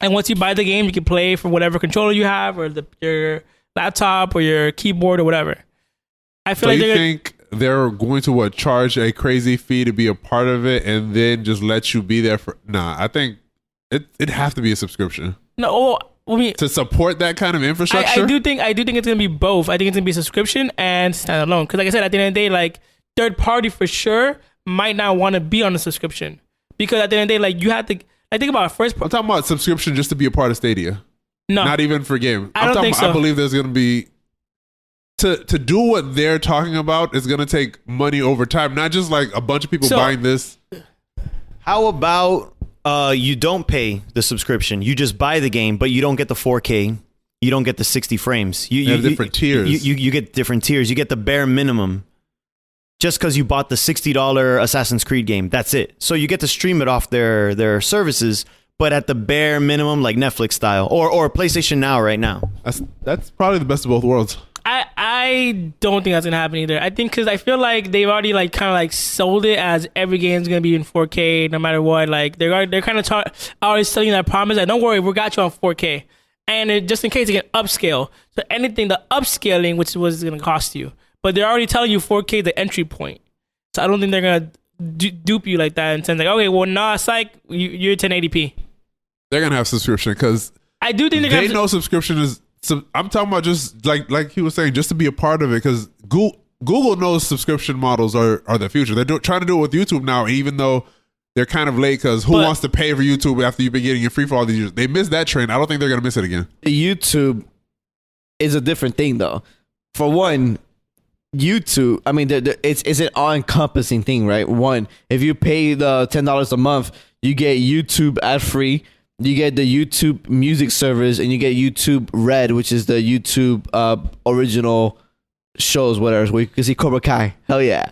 And once you buy the game, you can play for whatever controller you have, or your laptop, or your keyboard, or whatever. I feel so like you think they're going to charge a crazy fee to be a part of it, and then just let you be there for? Nah, I think it'd have to be a subscription. No. I mean, to support that kind of infrastructure. I do think it's gonna be both. I think it's gonna be a subscription and standalone. Because like I said, at the end of the day, like third party for sure might not want to be on a subscription, because at the end of the day, like you have to. I think about first. I'm talking about subscription just to be a part of Stadia. No, not even for game. I don't think so. I believe there's gonna be to do what they're talking about is gonna take money over time, not just like a bunch of people buying this. How about you don't pay the subscription, you just buy the game, but you don't get the 4K, you don't get the 60 frames. You have different tiers. You get different tiers. You get the bare minimum just because you bought the $60 Assassin's Creed game. That's it. So you get to stream it off their services, but at the bare minimum, like Netflix style or PlayStation Now right now. That's probably the best of both worlds. I don't think that's gonna happen either. I think because I feel like they've already like kind of like sold it as every game's gonna be in 4K no matter what. Like they're kind of already selling that promise. Like, don't worry, we got you on 4K, and just in case they can upscale. So anything, the upscaling, which was gonna cost you, but they're already telling you 4K the entry point. So I don't think they're gonna dupe you like that and say like, okay, well, nah, psych, you're 1080p. They're gonna have subscription because I do think they know subscription is. So I'm talking about just like he was saying, just to be a part of it, because Google knows subscription models are the future. They're trying to do it with YouTube now, even though they're kind of late, because who wants to pay for YouTube after you've been getting it free for all these years? They missed that train. I don't think they're going to miss it again. YouTube is a different thing, though. For one, YouTube, I mean, it's an all-encompassing thing, right? One, if you pay the $10 a month, you get YouTube ad-free. You get the YouTube music service, and you get YouTube Red, which is the YouTube original shows, whatever. Where you can see Cobra Kai. Hell yeah.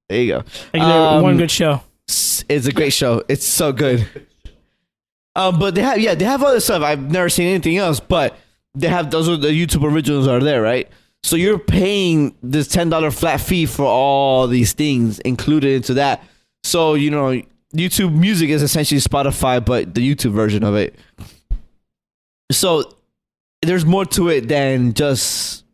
There you go. One good show. It's a great show. It's so good. But they have other stuff. I've never seen anything else, but they have those are the YouTube originals are there, right? So you're paying this $10 flat fee for all these things included into that. So, you know, YouTube Music is essentially Spotify, but the YouTube version of it. So there's more to it than just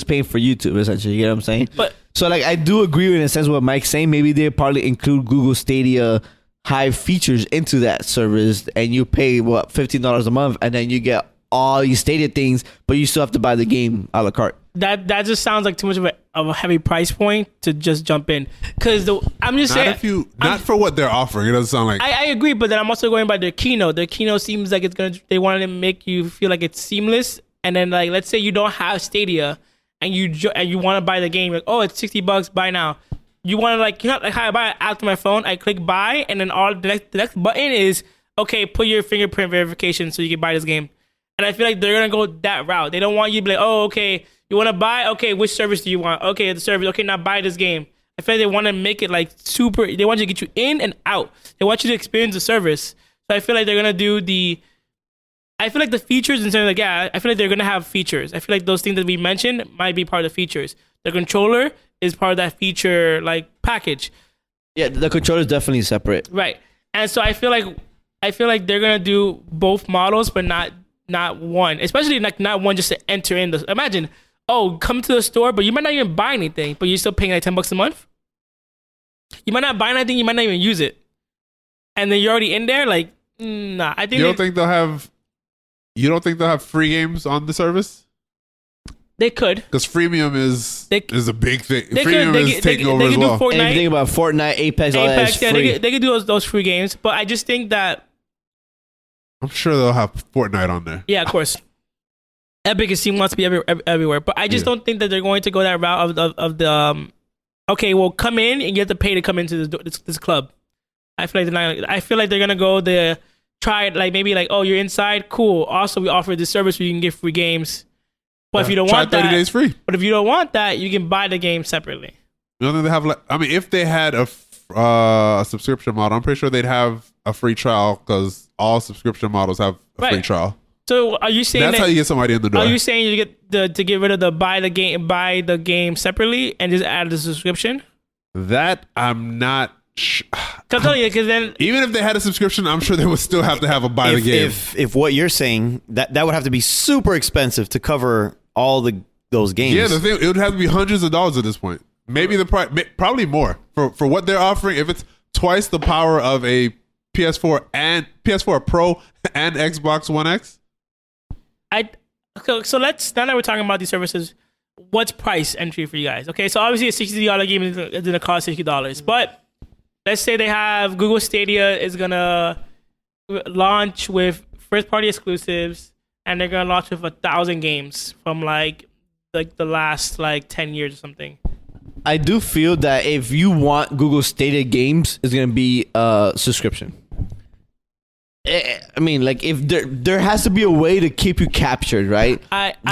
paying for YouTube, essentially. You know what I'm saying? But so, like, I do agree in a sense what Mike's saying. Maybe they probably include Google Stadia Hive features into that service, and you pay $15 a month, and then you get all these Stadia things, but you still have to buy the game a la carte. That just sounds like too much of a heavy price point to just jump in. Because I'm just saying, not for what they're offering. It doesn't sound like. I agree, but then I'm also going by their keynote. Their keynote seems like they wanted to make you feel like it's seamless. And then, like, let's say you don't have Stadia, and you want to buy the game, like, oh, it's $60, buy now. You want to, like, you know, like how I buy it after my phone, I click buy, and then the next button is, okay, put your fingerprint verification so you can buy this game. And I feel like they're gonna go that route. They don't want you to be like, oh, okay, you want to buy? Okay, which service do you want? Okay, the service. Okay, now buy this game. I feel like they want to make it like super. They want you to get you in and out. They want you to experience the service. So I feel like they're gonna do I feel like the features and something like I feel like they're gonna have features. I feel like those things that we mentioned might be part of the features. The controller is part of that feature like package. Yeah, the controller is definitely separate. Right, and so I feel like they're gonna do both models, but not one, especially like not one just to enter in. Imagine, oh, come to the store, but you might not even buy anything, but you're still paying like $10 a month. You might not buy anything, you might not even use it, and then you're already in there. Like, nah, I think You don't think they'll have free games on the service? they could. Because freemium is a big thing. They Freemium could. is taking over as well. Do Fortnite. Anything about Fortnite, Apex, all that is yeah, free. they could do those free games, but I just think that, I'm sure they'll have Fortnite on there. yeah, of course, Epic and Steam wants to be everywhere, but I just don't think that they're going to go that route of the okay, well, come in and you have to pay to come into this club. I feel like they're gonna go try it, like maybe like, oh, you're inside, cool. Also, we offer this service where you can get free games. But if you don't Try want 30 that, days free. But if you don't want that, you can buy the game separately. You don't think they have like? I mean, if they had a subscription model, I'm pretty sure they'd have a free trial because all subscription models have a free trial. So are you saying that's how you get somebody in the door? Are you saying you get to get rid of the buy the game separately and just add the subscription? That I'm not. Because then Even if they had a subscription, I'm sure they would still have to have a buy the game. If what you're saying that would have to be super expensive to cover all those games. Yeah, the thing, it would have to be hundreds of dollars at this point. Maybe the price, probably more for what they're offering. If it's twice the power of a PS4 and PS4 Pro and Xbox One X. So let's, now that we're talking about these services, what's price entry for you guys? Okay, so obviously a $60 game is going to cost $60, but let's say they have Google Stadia is going to launch with first party exclusives, and they're going to launch with 1,000 games from like the last 10 years or something. I do feel that if you want Google Stadia games, it's gonna be a subscription. I mean, like, if there has to be a way to keep you captured, right?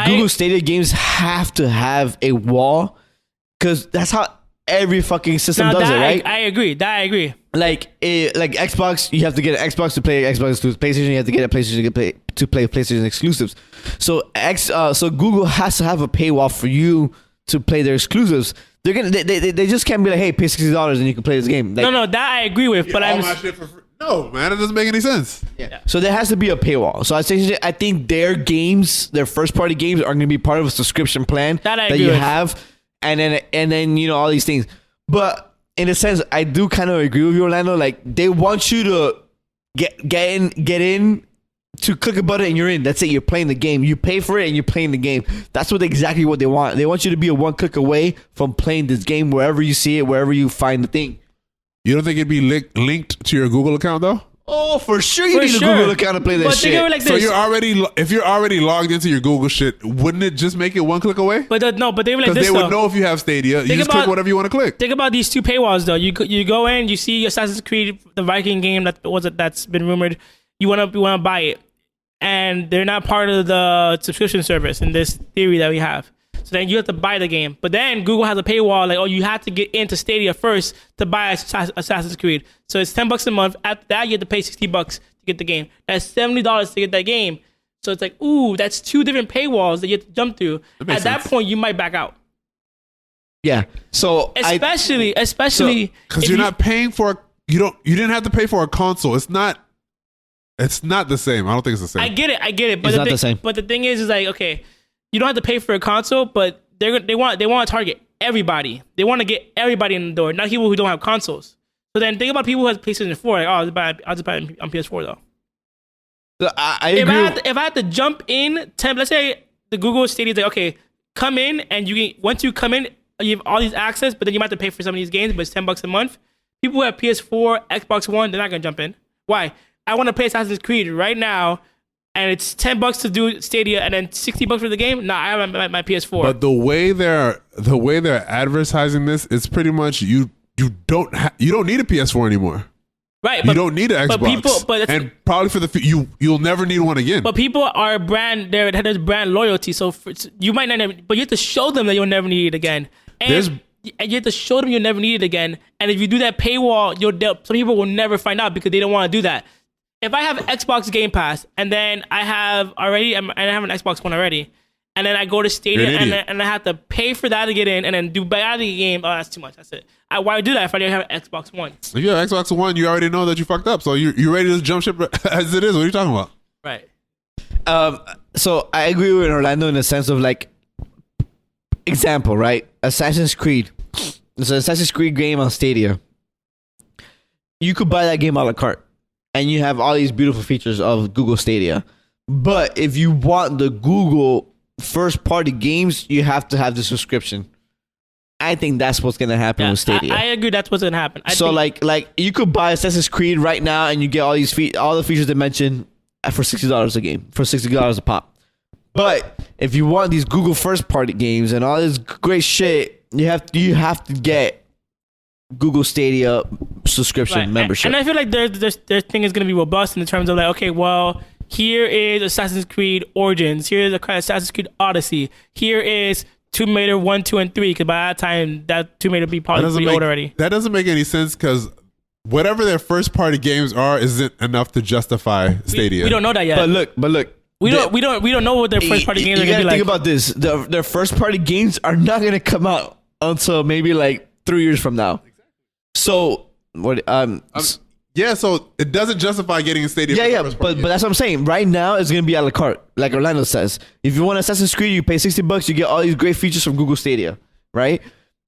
Google Stadia games have to have a wall, because that's how every fucking system does it, right? I agree. Like Xbox, you have to get an Xbox to play Xbox exclusives. PlayStation, you have to get a PlayStation to play PlayStation exclusives. So Google has to have a paywall for you to play their exclusives. They just can't be like, hey, pay $60 and you can play this game. Like, no, that I agree with. But all my shit for free. No, man, it doesn't make any sense. Yeah. So there has to be a paywall. So I think their games, their first party games, are going to be part of a subscription plan that you have, and then all these things. But in a sense, I do kind of agree with you, Orlando. Like, they want you to get in. To click a button and you're in. That's it. You're playing the game. You pay for it and you're playing the game. That's exactly what they want. They want you to be a one click away from playing this game wherever you see it, wherever you find the thing. You don't think it'd be linked to your Google account though? Oh, for sure you need a Google account to play that shit. So if you're already logged into your Google shit, wouldn't it just make it one click away? But they were like this, because they would know if you have Stadia. You just click whatever you want to click. Think about these two paywalls though. You go in, you see Assassin's Creed, the Viking game that's been rumored. You want to buy it. And they're not part of the subscription service in this theory that we have. So then you have to buy the game. But then Google has a paywall, like, oh, you have to get into Stadia first to buy Assassin's Creed. So it's $10 a month. After that, you have to pay $60 to get the game. That's $70 to get that game. So it's like, ooh, that's two different paywalls that you have to jump through. At that point, you might back out. Yeah. So especially because you're not paying for you didn't have to pay for a console. It's not the same. I don't think it's the same. I get it. But it's not the same. But the thing is like, okay, you don't have to pay for a console, but they want to target everybody. They want to get everybody in the door, not people who don't have consoles. So then think about people who have PlayStation 4. Like, oh, I'll just buy it on PS4 though. So I agree. If I had to jump in, let's say the Google Stadia is like, okay, come in and once you come in, you have all these access, but then you might have to pay for some of these games, but it's $10 a month. People who have PS4, Xbox One, they're not gonna jump in. Why? I want to play Assassin's Creed right now, and it's $10 to do Stadia, and then $60 for the game. Nah, I have my PS4. But the way they're advertising this, it's pretty much you don't need a PS4 anymore. Right, you don't need an Xbox, and probably for you'll never need one again. But people are there's brand loyalty, so you might not. But you have to show them that you'll never need it again, and you have to show them you'll never need it again. And if you do that paywall, some people will never find out because they don't want to do that. If I have Xbox Game Pass and then I have an Xbox One already, and then I go to Stadia and I have to pay for that to get in and then do buy the game, oh, that's too much. That's it. Why do that if I didn't have an Xbox One? If you have Xbox One, you already know that you fucked up, so you're ready to jump ship as it is. What are you talking about? Right. So I agree with Orlando in the sense of like, example, right? Assassin's Creed. It's an Assassin's Creed game on Stadia. You could buy that game a la carte, and you have all these beautiful features of Google Stadia. But if you want the Google first-party games, you have to have the subscription. I think that's what's gonna happen with Stadia. I agree. That's what's gonna happen. I think, like you could buy Assassin's Creed right now, and you get all these all the features they mentioned for $60 a game, for $60 a pop. But if you want these Google first-party games and all this great shit, you have to get Google Stadia subscription membership. And I feel like their thing is gonna be robust in terms of like, okay, well, here is Assassin's Creed Origins. Here is Assassin's Creed Odyssey. Here is Tomb Raider 1, 2, and 3, because by that time, that Tomb Raider will be probably pretty old already. That doesn't make any sense because whatever their first party games are isn't enough to justify Stadia. We don't know that yet. But look. We don't know what their first party games are gonna be like. Think about this. Their first party games are not gonna come out until maybe like 3 years from now. So what? Yeah, so it doesn't justify getting a Stadia. Yeah, but that's what I'm saying. Right now, it's gonna be a la carte, like Orlando says. If you want Assassin's Creed, you pay $60. You get all these great features from Google Stadia, right?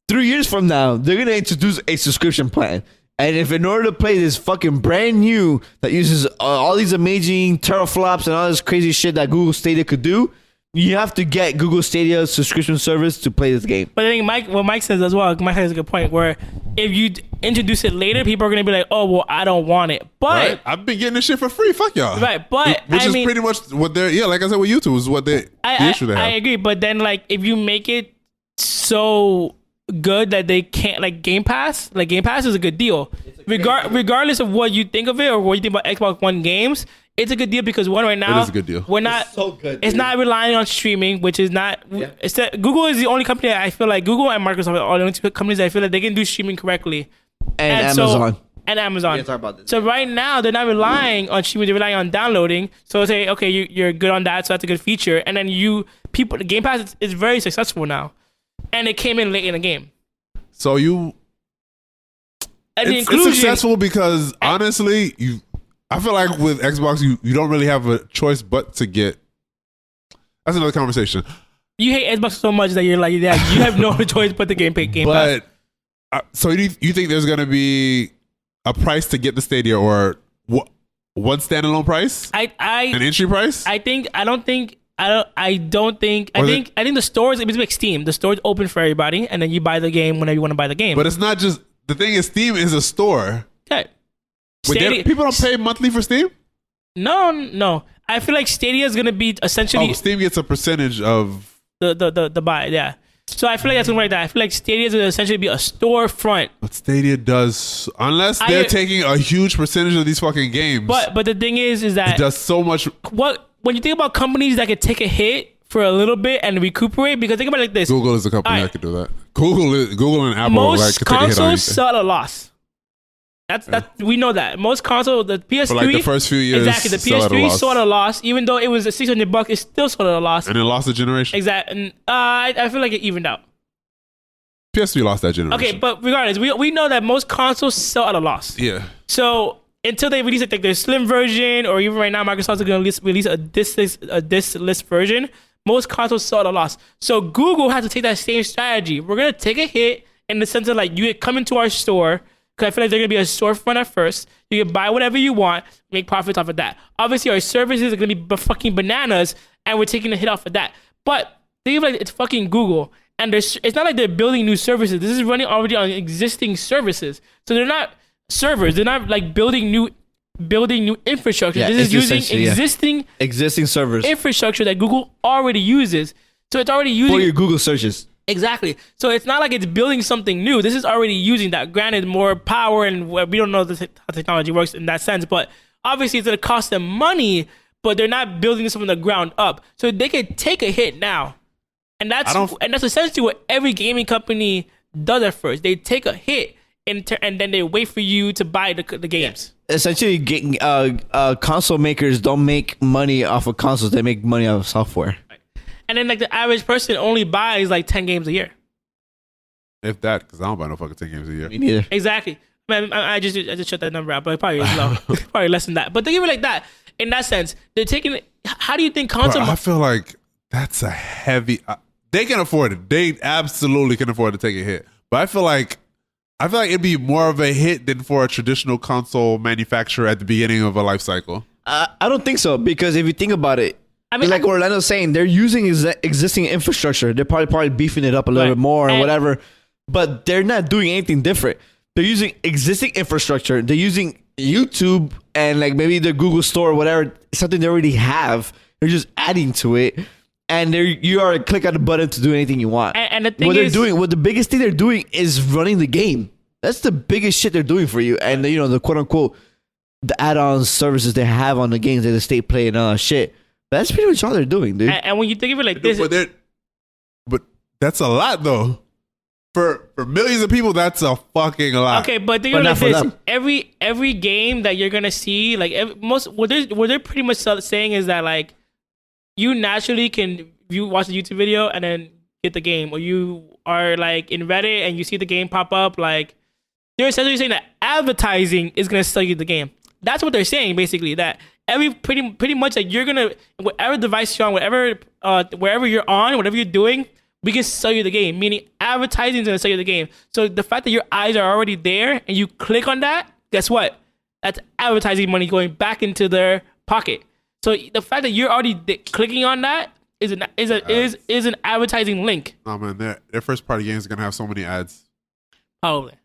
3 years from now, they're gonna introduce a subscription plan. And if in order to play this fucking brand new that uses all these amazing teraflops and all this crazy shit that Google Stadia could do, you have to get Google Stadia subscription service to play this game. But I think what Mike says as well, Mike has a good point, where if you introduce it later, people are going to be like, oh, well, I don't want it. But right? I've been getting this shit for free. Fuck y'all. Right, but which is pretty much what they're, like I said with YouTube, is what the issue they have. I agree, but then like if you make it so good that they can't, like Game Pass is a good deal. Regardless of what you think of it or what you think about Xbox One games, it's a good deal because one right now, it is a good deal. We're not it's so good. It's not relying on streaming, which is not. Yeah. It's that Google is the only company that I feel like Google and Microsoft are the only two companies that I feel like they can do streaming correctly. And Amazon. And Amazon. Talk about this. So right now they're not relying on streaming; they're relying on downloading. So say, okay, you're good on that, so that's a good feature. And then the Game Pass is very successful now, and it came in late in the game. So it's successful because honestly, I feel like with Xbox, you don't really have a choice but to get. That's another conversation. You hate Xbox so much that you're like, yeah, you have no choice but the Game Pass. So you think there's gonna be a price to get the Stadia or one standalone price? An entry price? I think the stores, it's like Steam. The store's open for everybody, and then you buy the game whenever you want to buy the game. But it's not just, the thing is, Steam is a store. Okay. People don't pay monthly for Steam? No. I feel like Stadia is gonna be essentially Steam gets a percentage of the buy, yeah. So I feel like that's gonna be like that. I feel like Stadia is gonna essentially be a storefront. But Stadia does, unless they're taking a huge percentage of these fucking games. But the thing is that it does so much. When you think about companies that could take a hit for a little bit and recuperate, because think about it like this. Google is a company that could do that. Google and Apple most could take a hit on consoles sell at a loss. We know that most consoles, the PS3 for like the first few years, exactly, the PS3 sold at a loss, even though it was $600, it still sold at a loss, and it lost a generation. Exactly, and I feel like it evened out. PS3 lost that generation. Okay, but regardless, we know that most consoles sell at a loss. Yeah. So until they release like their slim version, or even right now, Microsoft's going to release a diskless version, most consoles sell at a loss. So Google has to take that same strategy. We're going to take a hit in the sense of like, you come into our store, because I feel like they're going to be a storefront at first. You can buy whatever you want, make profits off of that. Obviously, our services are going to be fucking bananas, and we're taking a hit off of that. But think of it like it's fucking Google. And it's not like they're building new services. This is running already on existing services. So they're not servers. They're not like building new infrastructure. Yeah, this is using existing servers infrastructure that Google already uses. So it's already using for your Google searches. Exactly. So it's not like it's building something new. This is already using that. Granted, more power, and we don't know how technology works in that sense. But obviously, it's going to cost them money. But they're not building this from the ground up. So they can take a hit now. And that's essentially what every gaming company does at first. They take a hit and then they wait for you to buy the games. Yeah. Essentially, console makers don't make money off of consoles. They make money off of software. Right. And then like the average person only buys like 10 games a year. If that, because I don't buy no fucking 10 games a year. Me neither. Exactly. Man, I just shut that number out, but it probably is low. Probably less than that. But think of it like that. In that sense, they're taking. How do you think console? I feel like that's a heavy. they can afford it. They absolutely can afford to take a hit. But I feel like it'd be more of a hit than for a traditional console manufacturer at the beginning of a life cycle. I don't think so, because if you think about it, I mean, like Orlando's saying, they're using existing infrastructure. They're probably beefing it up a little bit more and whatever, but they're not doing anything different. They're using existing infrastructure. They're using YouTube and like maybe the Google Store or whatever, something they already have. They're just adding to it, and you are click on the button to do anything you want. And the thing the biggest thing they're doing is running the game. That's the biggest shit they're doing for you. And the quote unquote the add-on services they have on the games that the state play and shit. But that's pretty much all they're doing, dude. And when you think of it like this, but that's a lot though. For millions of people, that's a fucking lot. Okay, but think of it like this: every game that you're gonna see, like what they're pretty much saying is that like you naturally can watch a YouTube video and then get the game, or you are like in Reddit and you see the game pop up. Like they're essentially saying that advertising is gonna sell you the game. That's what they're saying, basically. That pretty much like you're gonna whatever device you're on, wherever you're on, whatever you're doing, we can sell you the game. Meaning advertising is gonna sell you the game. So the fact that your eyes are already there and you click on that, guess what? That's advertising money going back into their pocket. So the fact that you're already clicking on that is an advertising link. Oh man, their first party games are gonna have so many ads. Probably.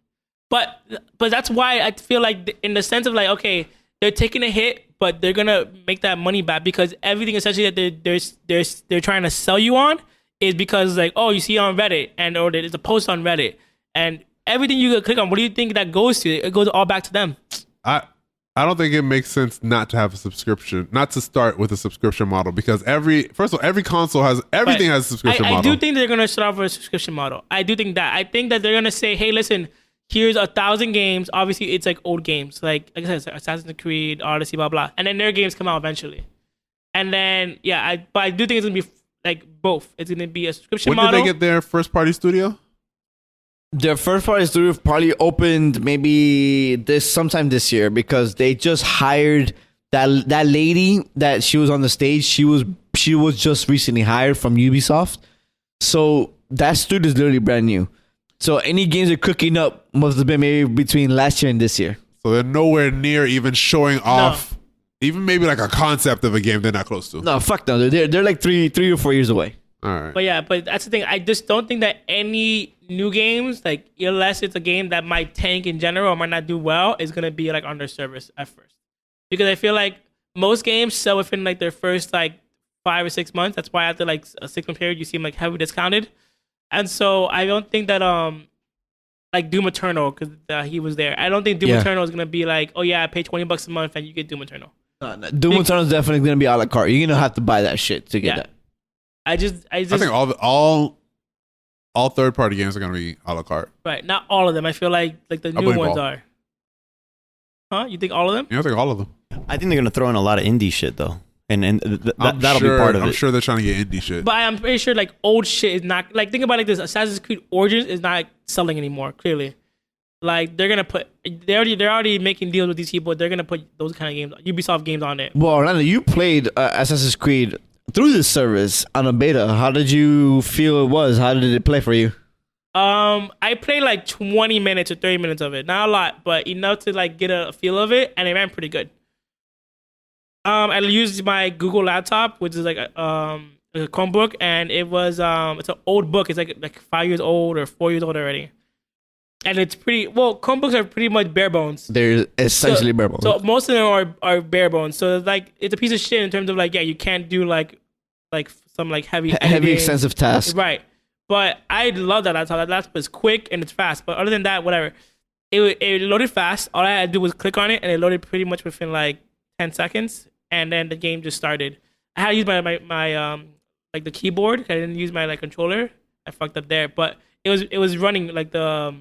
But that's why I feel like in the sense of like, okay, they're taking a hit, but they're gonna make that money back, because everything essentially that they're trying to sell you on is because like, oh, you see on Reddit or there's a post on Reddit, and everything you click on, what do you think that goes to? It goes all back to them. I don't think it makes sense not to have a subscription, not to start with a subscription model, because every console has everything has a subscription model. I do think they're gonna start off with a subscription model. I do think that. I think that they're gonna say, hey, listen, here's 1,000 games. Obviously, it's like old games, like I said, Assassin's Creed, Odyssey, blah blah, and then their games come out eventually. And then but I do think it's gonna be like both. It's gonna be a subscription model. When did they get their first party studio? Their first party studio probably opened maybe sometime this year, because they just hired that lady that she was on the stage. She was just recently hired from Ubisoft, so that studio is literally brand new. So any games they're cooking up must have been maybe between last year and this year. So they're nowhere near even showing off, even maybe like a concept of a game they're not close to. No, fuck no. They're like 3 or 4 years away. All right. But that's the thing. I just don't think that any new games, like unless it's a game that might tank in general or might not do well, is gonna be like on their service at first. Because I feel like most games sell within like their first like 5 or 6 months. That's why after like a 6-month period, you see them like heavily discounted. And so I don't think that like Doom Eternal, because he was there. I don't think Doom Eternal is gonna be like, oh yeah, I pay $20 a month and you get Doom Eternal. No. Doom Eternal is definitely gonna be a la carte. You're gonna have to buy that shit to get that. I think all third party games are gonna be a la carte. Right, not all of them. I feel like the new ones are. Huh? You think all of them? Yeah, I think all of them. I think they're gonna throw in a lot of indie shit though, and that'll be part of it. I'm sure they're trying to get indie shit. But I'm pretty sure like old shit is not like, think about it like this: Assassin's Creed Origins is not selling anymore. Clearly, like they're already making deals with these people. They're gonna put those kind of games, Ubisoft games, on it. Well, Orlando, you played Assassin's Creed through this service on a beta. How did you feel it was? How did it play for you? I played like 20 minutes or 30 minutes of it. Not a lot, but enough to like get a feel of it, and it ran pretty good. I used my Google laptop, which is like a Chromebook, and it was it's an old book. It's like 5 years old or 4 years old already. And it's pretty well. Chromebooks are pretty much bare bones. They're essentially bare bones. So most of them are bare bones. So it's a piece of shit in terms of like, yeah, you can't do like some like heavy extensive tasks. Right. But I love that laptop. That laptop is quick and it's fast. But other than that, whatever. It loaded fast. All I had to do was click on it, and it loaded pretty much within like 10 seconds, and then the game just started. I had to use my like the keyboard. I didn't use my like controller. I fucked up there, but it was running like the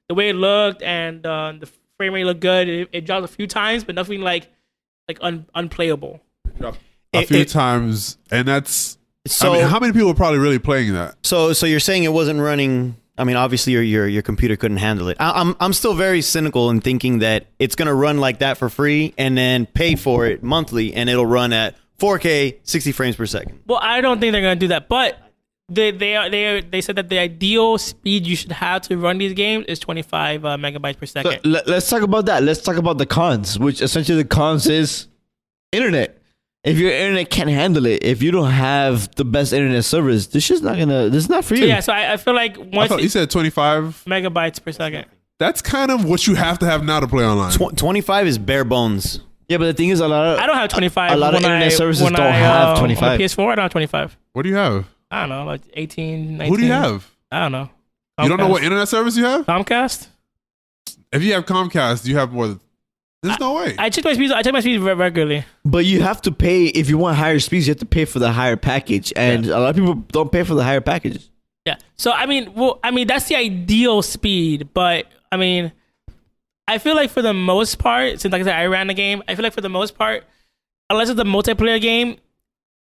way it looked, and the frame rate looked good. It dropped a few times, but nothing like unplayable. A few times, and that's. So, I mean, how many people are probably really playing that? So you're saying it wasn't running? I mean, obviously your computer couldn't handle it. I'm still very cynical in thinking that it's gonna run like that for free and then pay for it monthly, and it'll run at 4K 60 frames per second. Well, I don't think they're gonna do that, but they said that the ideal speed you should have to run these games is 25 megabytes per second. Let's talk about that. Let's talk about the cons, which essentially the cons is internet. If your internet can't handle it, if you don't have the best internet service, this is not for you. So yeah, so I feel like once you said 25 megabytes per second. That's kind of what you have to have now to play online. 25 is bare bones. Yeah, but the thing is, I don't have 25. A lot of internet services don't have 25. On PS4, I don't have 25. What do you have? I don't know, like 18, 19. Who do you have? I don't know. You don't know what internet service you have? Comcast? If you have Comcast, you have more than... There's no way. I check my speeds. I check my speeds regularly. But you have to pay, if you want higher speeds, you have to pay for the higher package. And a lot of people don't pay for the higher packages. Yeah. So, I mean, that's the ideal speed. But, I mean, I feel like for the most part, since like I said, I ran the game, I feel like for the most part, unless it's a multiplayer game,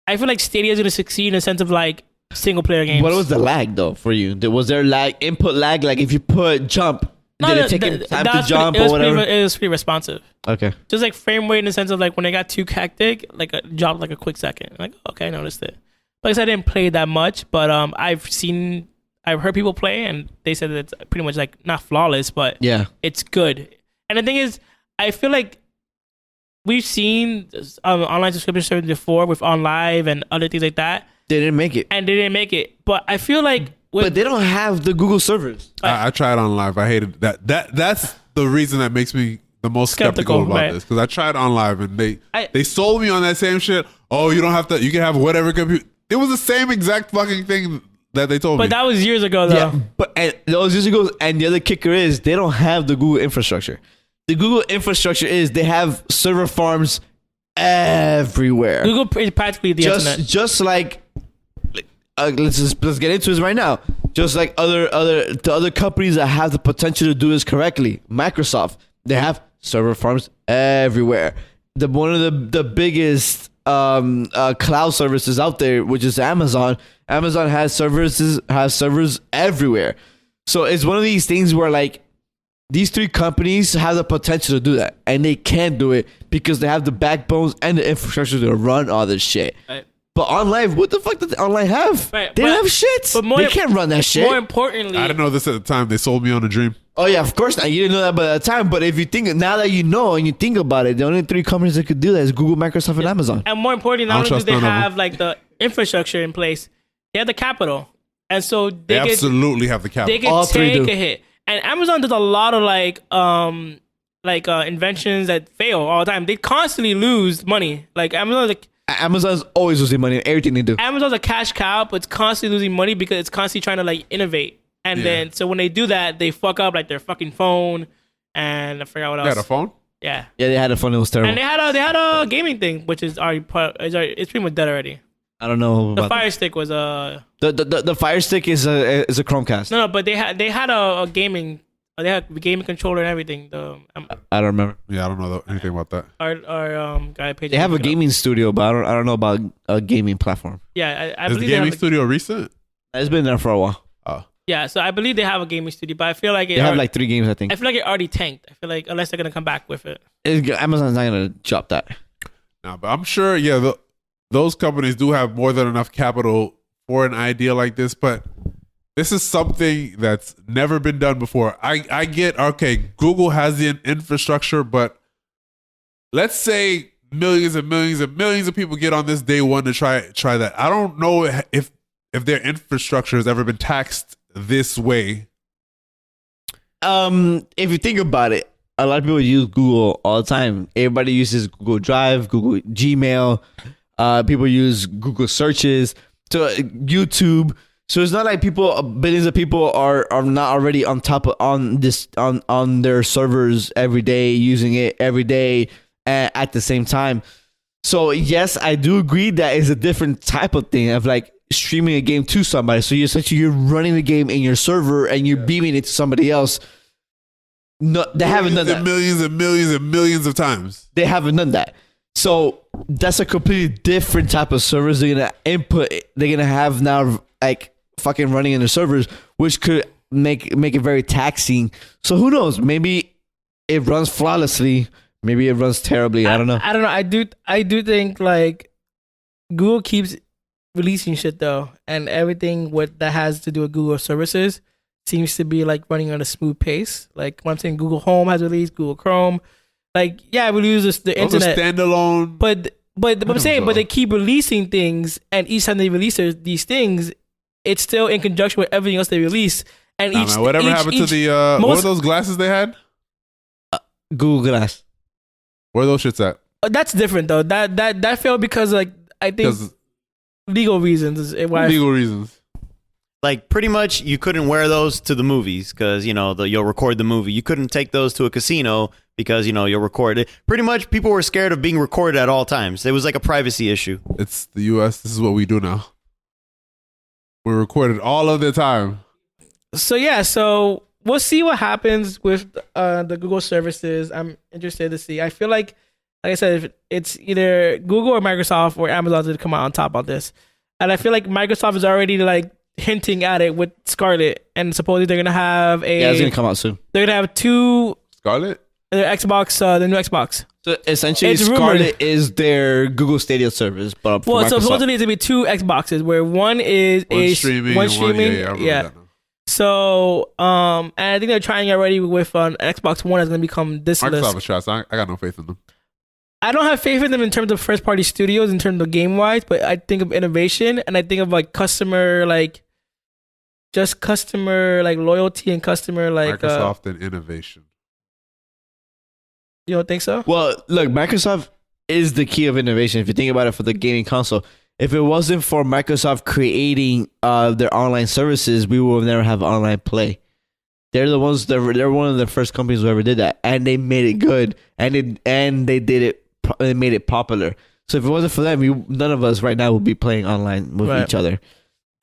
I feel like Stadia is going to succeed in the sense of like single player games. What was the lag though for you? Was there lag, input lag? Like if you put jump, did it take time to jump or whatever? It was pretty responsive. Okay. Just like frame rate in the sense of like when it got too hectic, like it dropped like a quick second. Like, okay, I noticed it. Like I said, I didn't play that much, but I've heard people play and they said that it's pretty much like not flawless, but yeah, it's good. And the thing is, I feel like we've seen online subscription service before with OnLive and other things like that. They didn't make it. But I feel like... But they don't have the Google servers. I tried on live. I hated that. That's the reason that makes me the most skeptical about this. Because I tried on live and they sold me on that same shit. Oh, you don't have to... You can have whatever computer... It was the same exact fucking thing that they told me. But that was years ago, though. Yeah, but those years ago, and the other kicker is they don't have the Google infrastructure. The Google infrastructure is they have server farms everywhere. Google is practically the internet. Just like let's get into this right now. Just like other companies that have the potential to do this correctly. Microsoft, they have server farms everywhere. One of the biggest cloud services out there, which is Amazon. Amazon has servers everywhere. So it's one of these things where like these three companies have the potential to do that, and they can't do it because they have the backbones and the infrastructure to run all this shit. Right. But online, what the fuck did online have? Right. They don't have shit. But they can't run that shit. More importantly, I didn't know this at the time. They sold me on a dream. Oh yeah, of course not. You didn't know that by the time. But if you think now that you know and you think about it, the only three companies that could do that is Google, Microsoft, and Amazon. And more importantly, not only do they have like the infrastructure in place, they have the capital, and so they absolutely have the capital. They can take a hit. And Amazon does a lot of inventions that fail all the time. They constantly lose money. Like Amazon's always losing money in everything they do. Amazon's a cash cow, but it's constantly losing money because it's constantly trying to like innovate. And then so when they do that, they fuck up like their fucking phone and I forgot what else. They had a phone? Yeah. Yeah, they had a phone. It was terrible. And they had a gaming thing, which is already it's pretty much dead already. I don't know about the Fire Stick was the Fire Stick is a Chromecast. No, but they had a gaming. They had a gaming controller and everything. I don't remember. Yeah, I don't know anything about that. Our guy page. They have a gaming studio, but I don't know about a gaming platform. Yeah, I is believe the gaming studio recent? It's been there for a while. Oh. Yeah, so I believe they have a gaming studio, but I feel like they have like 3 games. I think. I feel like it already tanked. I feel like unless they're gonna come back with it, Amazon's not gonna drop that. No, but I'm sure. Yeah, those companies do have more than enough capital for an idea like this, but this is something that's never been done before. I get, okay, Google has the infrastructure, but let's say millions and millions and millions of people get on this day one to try that. I don't know if their infrastructure has ever been taxed this way. If you think about it, a lot of people use Google all the time. Everybody uses Google Drive, Google Gmail. People use Google searches, to YouTube. So it's not like billions of people are not already on top of on their servers every day, using it every day at the same time. So yes, I do agree that it's a different type of thing of like streaming a game to somebody. So you're running the game in your server and you're beaming it to somebody else. No, they haven't done that. Millions and millions and millions of times. They haven't done that. So that's a completely different type of servers they're gonna input. They're gonna have now like fucking running in the servers, which could make it very taxing. So who knows? Maybe it runs flawlessly. Maybe it runs terribly. I don't know. I don't know. I do think like Google keeps releasing shit though, and everything that has to do with Google services seems to be like running on a smooth pace. Like when I'm saying Google Home has released, Google Chrome, like yeah, we use the Those internet, are standalone. but I'm saying, though. but they keep releasing things, and each time they release these things, it's still in conjunction with everything else they release. And Nah, man, whatever happened to the what were those glasses they had? Google Glass. Where are those shits at? That's different though. That failed because like I think Because legal reasons is why. legal reasons. Like pretty much, you couldn't wear those to the movies because you'll record the movie. You couldn't take those to a casino because you'll record it. Pretty much, people were scared of being recorded at all times. It was like a privacy issue. It's the U.S. This is what we do now. We recorded all of the time. So yeah, so we'll see what happens with the Google services. I'm interested to see. I feel like I said, it's either Google or Microsoft or Amazon to come out on top of this, and I feel like Microsoft is already like hinting at it with Scarlet, and supposedly they're gonna have it's gonna come out soon. They're gonna have two Scarlet? their Xbox, the new Xbox. So essentially, It's Scarlet rumored. is their Google Stadia service, but for Well, so Microsoft. supposedly it's gonna be two Xboxes, where one is One streaming. one and streaming, yeah, I remember yeah. that now. So, and I think they're trying already with an Xbox One that's gonna become this Microsoft list. is trash. I got no faith in them. I don't have faith in them in terms of first party studios, in terms of game wise, but I think of innovation and I think of like customer loyalty and customer Microsoft and innovation. you don't think so? Well, look, Microsoft is the key of innovation. If you think about it for the gaming console, if it wasn't for Microsoft creating their online services, we will never have online play. They're the ones. They're one of the first companies who ever did that, and they made it good, and they did it. They made it popular. So if it wasn't for them, none of us right now would be playing online with Right. each other.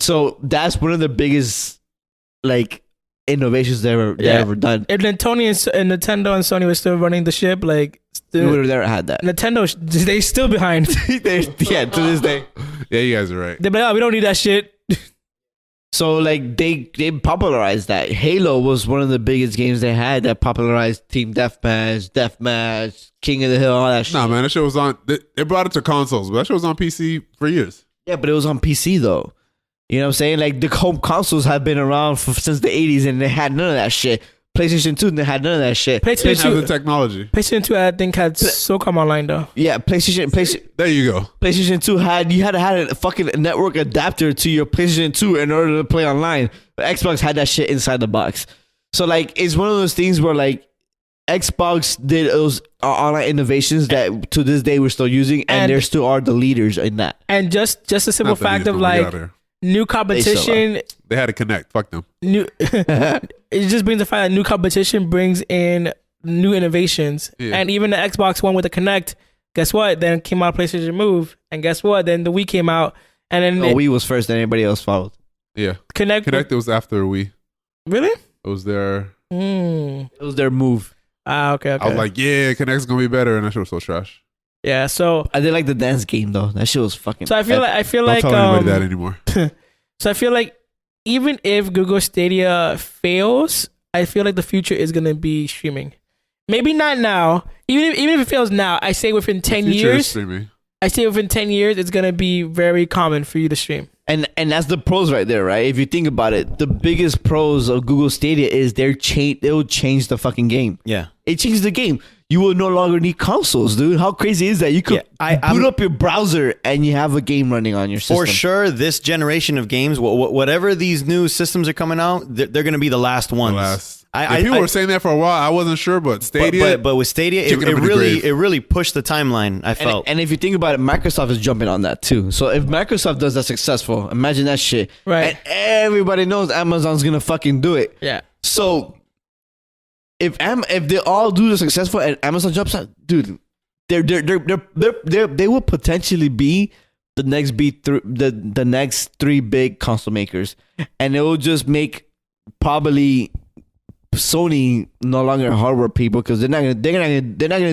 So that's one of the biggest innovations they ever done. If Nintendo and Sony were still running the ship, We would have never had that. Nintendo, they still behind. Yeah, to this day. Yeah, you guys are right. They're like, oh, we don't need that shit. So they popularized that. Halo was one of the biggest games they had that popularized Team Deathmatch, King of the Hill, all that shit. Nah, man, that shit was on. They brought it to consoles, but that shit was on PC for years. Yeah, but it was on PC though. You know what I'm saying? Like the home consoles have been around since the 80s and they had none of that shit. PlayStation 2, they had none of that shit. They didn't have the PlayStation technology. 2, I think, had SOCOM Online though. Yeah, PlayStation There you go. PlayStation 2 you had to have a fucking network adapter to your PlayStation 2 in order to play online. But Xbox had that shit inside the box. So it's one of those things where Xbox did those online innovations that to this day we're still using, and they still are the leaders in that. And just a simple Not the fact least of one, get out of here. new competition. They had to connect. Fuck them. New it just brings the fact that new competition brings in new innovations. Yeah. And even the Xbox One with the Kinect, guess what? Then came out PlayStation Move, and guess what? Then the Wii came out, and then Wii was first, and everybody else followed. Yeah. Kinect. Connect, it was after Wii. Really? It was their. Mm. It was their move. Okay. I was like, yeah, Connect's gonna be better, and that shit was so trash. yeah. So I did like the dance game though. That shit was fucking. I feel Don't like tell anybody that anymore. so I feel like even if Google Stadia fails, I feel like the future is gonna be streaming. Maybe not now. Even if it fails now, I say within 10 Future is years. streaming. I say within 10 years, it's gonna be very common for you to stream. And that's the pros right there, right? If you think about it, the biggest pros of Google Stadia is they'll change the fucking game. Yeah. It changes the game. You will no longer need consoles, dude. How crazy is that? You could boot up your browser and you have a game running on your system. For sure, this generation of games, whatever these new systems are coming out, they're going to be the last ones. People were saying that for a while. I wasn't sure, but Stadia. But with Stadia, Chicken up in the grave. it really pushed the timeline. I felt. And if you think about it, Microsoft is jumping on that too. So if Microsoft does that successful, imagine that shit. Right. And everybody knows Amazon's gonna fucking do it. Yeah. So if they all do the successful and Amazon jumps out, dude, they will potentially be the next the next three big console makers, and it will just make probably Sony no longer hardware people because they're not gonna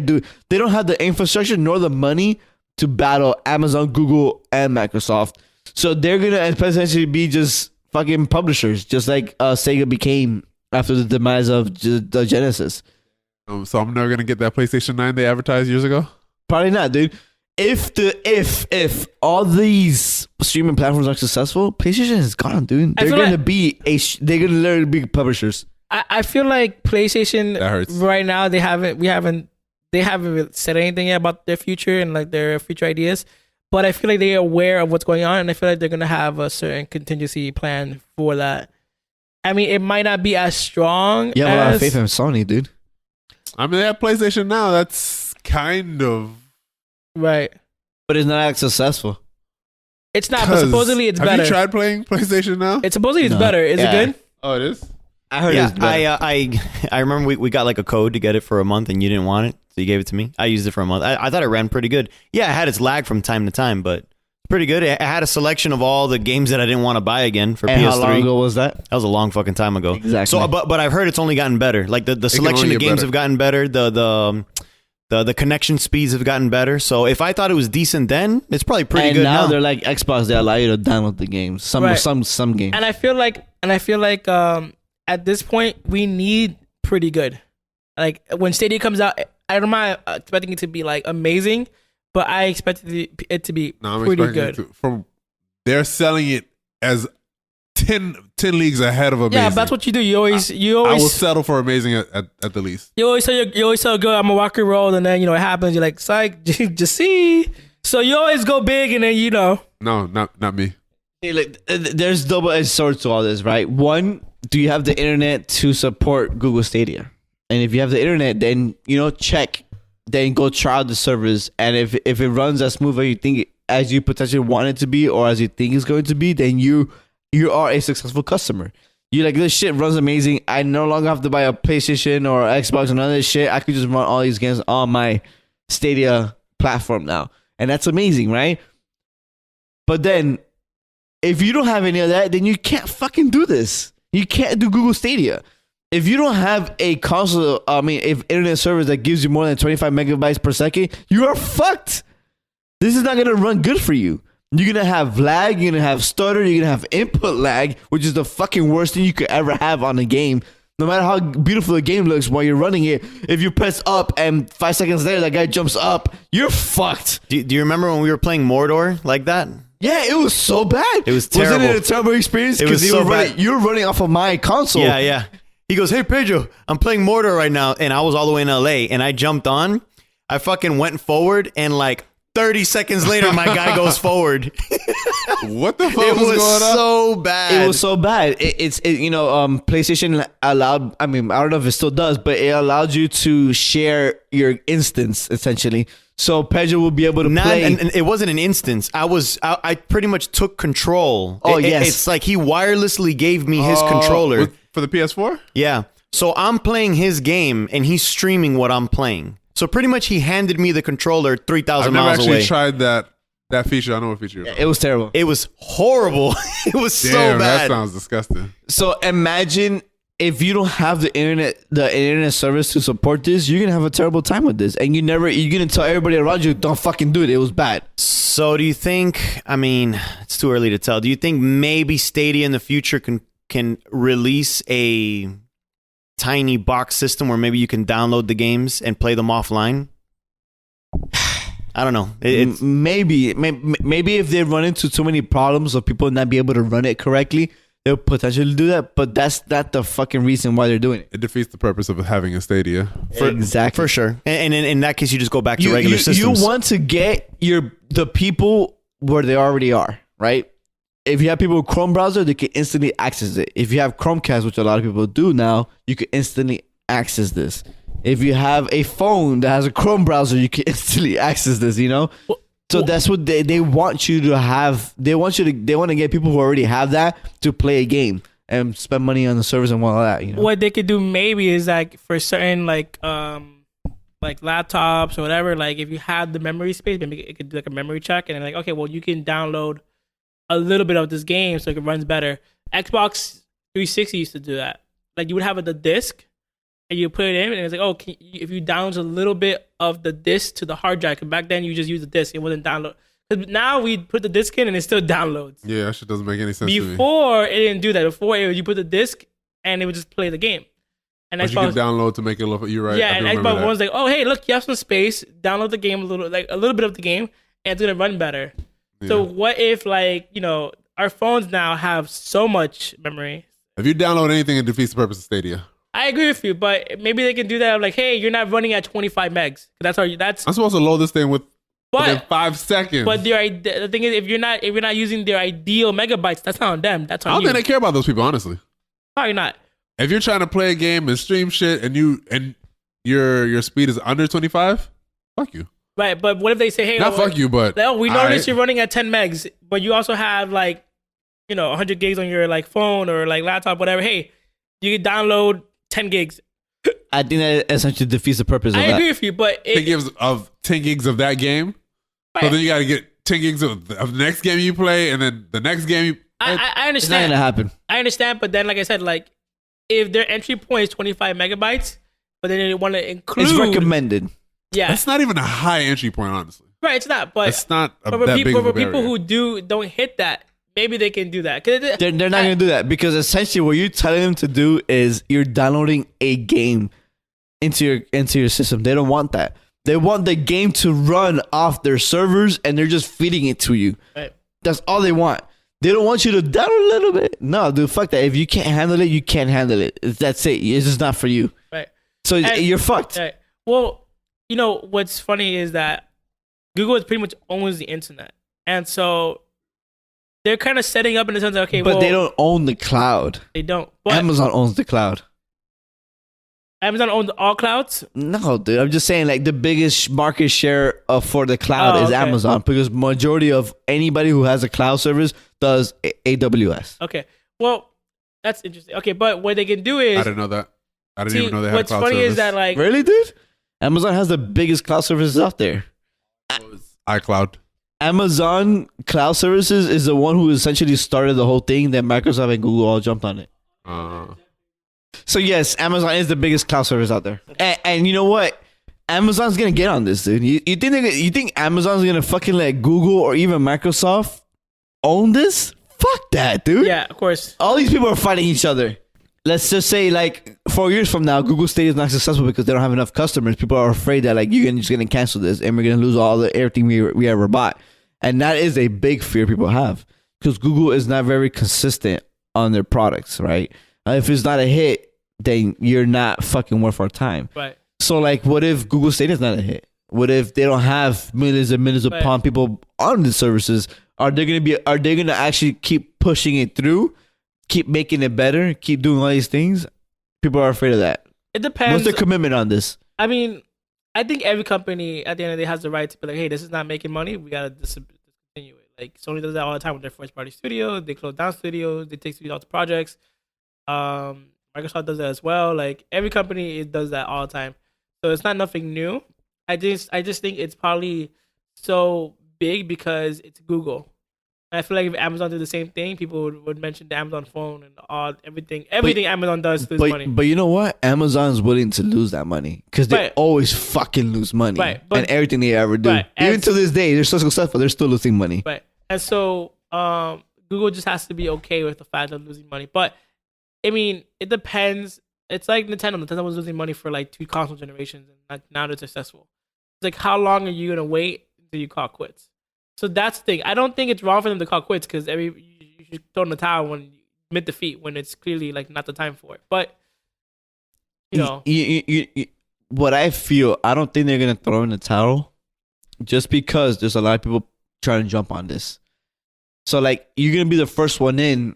do. They don't have the infrastructure nor the money to battle Amazon, Google, and Microsoft. So they're gonna potentially be just fucking publishers, just like Sega became after the demise of the Genesis. So I'm never gonna get that PlayStation 9 they advertised years ago. Probably not, dude. if all these streaming platforms are successful, PlayStation is gone, dude. I They're feel gonna like- be they're gonna literally be publishers. I feel like PlayStation That hurts. right now they haven't really said anything yet about their future and like their future ideas. But I feel like they're aware of what's going on, and I feel like they're gonna have a certain contingency plan for that. I mean, it might not be as strong. You have a lot of as, faith in Sony, dude. I mean, they have PlayStation now. That's kind of right? But it's not as successful. It's not, but supposedly it's better. Have you tried playing PlayStation now? It's supposedly it's No. better. Is Yeah. it good? Oh, it is. I heard Yeah, it's better. I remember we got like a code to get it for a month, and you didn't want it, so you gave it to me. I used it for a month. I thought it ran pretty good. Yeah, it had its lag from time to time, but pretty good. It had a selection of all the games that I didn't want to buy again for And PS3. how long ago was that? That was a long fucking time ago. Exactly. So, but I've heard it's only gotten better. Like the selection only of get games better. have gotten better. The connection speeds have gotten better. So if I thought it was decent then, it's probably pretty and good now now. they're like Xbox. They allow you to download the games. Some Right. some games. And I feel like at this point we need pretty good. Like when Stadia comes out, I'm not expecting it to be like amazing, but I expect it to be No, I'm pretty expecting good. it to, from they're selling it as 10 leagues ahead of amazing. Yeah, but that's what you do. You always I will settle for amazing at the least. you always tell a girl I'm a walk and roll, and then it happens. You're like, psych, just see. So you always go big, and then No, not me. Hey, like, there's double-edged swords to all this, right? One, do you have the internet to support Google Stadia? And if you have the internet, then check, then go try out the servers, and if it runs as smooth as you potentially want it to be, or as you think it's going to be, then you are a successful customer. You're like, this shit runs amazing. I no longer have to buy a PlayStation or Xbox or none of this shit. I could just run all these games on my Stadia platform now, and that's amazing, right? But then, if you don't have any of that, then you can't fucking do this. You can't do Google Stadia. If you don't have a console, if internet service that gives you more than 25 megabytes per second, you are fucked. This is not going to run good for you. You're going to have lag, you're going to have stutter, you're going to have input lag, which is the fucking worst thing you could ever have on a game. No matter how beautiful the game looks while you're running it, if you press up and 5 seconds later that guy jumps up, you're fucked. Do you remember when we were playing Mordor like that? Yeah, it was so bad. It was terrible. Wasn't it a terrible experience? It was Because so bad. you were running off of my console. Yeah. He goes, "Hey Pedro, I'm playing Mordor right now," and I was all the way in LA, and I jumped on. I fucking went forward, and like 30 seconds later, my guy goes forward. What the fuck It was was going on? so bad. It was so bad. PlayStation allowed. I don't know if it still does, but it allowed you to share your instance essentially. So Pedro will be able to play. And it wasn't an instance. I pretty much took control. Oh, yes. It's like he wirelessly gave me his controller. For the PS4? Yeah. So I'm playing his game, and he's streaming what I'm playing. So pretty much he handed me the controller 3,000 I've never miles actually away. tried that feature. I know what feature you're talking It was terrible. It was horrible. It was about. so Damn, that bad. sounds disgusting. So imagine if you don't have the internet service to support this, you're gonna have a terrible time with this, and you're gonna tell everybody around you, don't fucking do it. It was bad. So do you think, it's too early to tell. Do you think maybe Stadia in the future can release a tiny box system where maybe you can download the games and play them offline? I don't know. It's Maybe if they run into too many problems of people not be able to run it correctly, they'll potentially do that. But that's not the fucking reason why they're doing it. It defeats the purpose of having a Stadia. Exactly. for sure. And in that case, you just go back to regular systems. You want to get the people where they already are, right? If you have people with Chrome browser, they can instantly access it. If you have Chromecast, which a lot of people do now, you can instantly access this. If you have a phone that has a Chrome browser, you can instantly access this, So that's what they want you to have. They want to get people who already have that to play a game and spend money on the servers and all that, What they could do maybe is like for certain like laptops or whatever, like if you have the memory space, maybe it could do like a memory check and then like, okay, well you can download a little bit of this game so it runs better. Xbox 360 used to do that. Like you would have the disc and you put it in and it's like, oh, if you download a little bit of the disc to the hard drive, because back then you just use the disc, it wasn't download. Because now we put the disc in and it still downloads. Yeah, that shit doesn't make any sense to me. Before it didn't do that. Before you put the disc and it would just play the game. And But you can download to make it look. You're right. yeah, I do and remember Xbox that. One's like, oh hey, look, you have some space. Download the game a little bit of the game, and it's gonna run better. Yeah. So what if our phones now have so much memory? If you download anything, it defeats the purpose of Stadia. I agree with you, but maybe they can do that. Like, hey, you're not running at 25 megs. That's I'm supposed to load this thing within but 5 seconds. but the thing is, if you're not using their ideal megabytes, that's not on them. That's I on don't you. think they care about those people, honestly. Probably not. If you're trying to play a game and stream shit and your speed is under 25, fuck you. Right, but what if they say, hey, Not fuck you, but we noticed you're running at 10 megs, but you also have 100 gigs on your phone or laptop, whatever. Hey, you can download 10 gigs. I think that essentially defeats the purpose of I that. agree with you, but 10 gigs of that game. So Right. then you got to get 10 gigs of the next game you play, and then the next game. I It's not understand. gonna happen. I understand, but then like I said, if their entry point is 25 megabytes, but then they want to include, It's recommended. yeah, That's not even a high entry point, honestly. right. It's not, but It's not for that big people, of a for people barrier. who don't hit that, maybe they can do that. 'Cause They're not gonna do that because essentially what you're telling them to do is you're downloading a game into your system. They don't want that. They want the game to run off their servers and they're just feeding it to you. Right. That's all they want. They don't want you to download a little bit. No, dude, fuck that. If you can't handle it, you can't handle it. That's it. It's just not for you. Right. So And- you're fucked. Right. Well, what's funny is that Google is pretty much owns the internet, and so they're kind of setting up in the sense that But they don't own the cloud. They don't. But Amazon owns the cloud. Amazon owns all clouds. No, dude. I'm just saying, the biggest market share for the cloud Oh, is okay. Amazon because majority of anybody who has a cloud service does AWS. Okay. Well, that's interesting. Okay, but what they can do I is didn't know that. I didn't see, even know they had a what's cloud funny service. is that Really, dude? Amazon has the biggest cloud services out there. iCloud. Amazon Cloud Services is the one who essentially started the whole thing. Then Microsoft and Google all jumped on it. So yes, Amazon is the biggest cloud service out there. And you know what? Amazon's gonna get on this, dude. You think Amazon's gonna fucking let Google or even Microsoft own this? Fuck that, dude. yeah, of course. All these people are fighting each other. Let's just say 4 years from now, Google Stadia is not successful because they don't have enough customers. People are afraid that you're just gonna cancel this and we're gonna lose everything we ever bought. And that is a big fear people have because Google is not very consistent on their products, right? If it's not a hit, then you're not fucking worth our time. Right. So what if Google Stadia is not a hit? What if they don't have millions and millions Right. upon people on the services? Are they gonna actually keep pushing it through? Keep making it better? Keep doing all these things? People are afraid of that. It depends. What's their commitment on this? I mean, I think every company at the end of the day has the right to be like, hey, this is not making money. We gotta discontinue it. Like Sony does that all the time with their first party studios. They close down studios. They take studios out to projects. Microsoft does that as well. Like every company does that all the time. So it's not nothing new. I just think it's probably so big because it's Google. And I feel like if Amazon did the same thing, people would mention the Amazon phone and everything Amazon does to lose money. But you know what? Amazon's willing to lose that money because they Right. always fucking lose money. Right, but- and everything they ever do. Right, Even and- to this day, they're so successful. They're still losing money. Right. And so Google just has to be okay with the fact of losing money. But I mean, it depends. It's like Nintendo. Nintendo was losing money for 2 console generations, and now they're successful. It's like, how long are you gonna wait until you call quits? So that's the thing. I don't think it's wrong for them to call quits because you should throw in the towel when you admit defeat when it's clearly not the time for it. But What I feel, I don't think they're gonna throw in the towel, just because there's a lot of people trying to jump on this. So you're gonna be the first one in,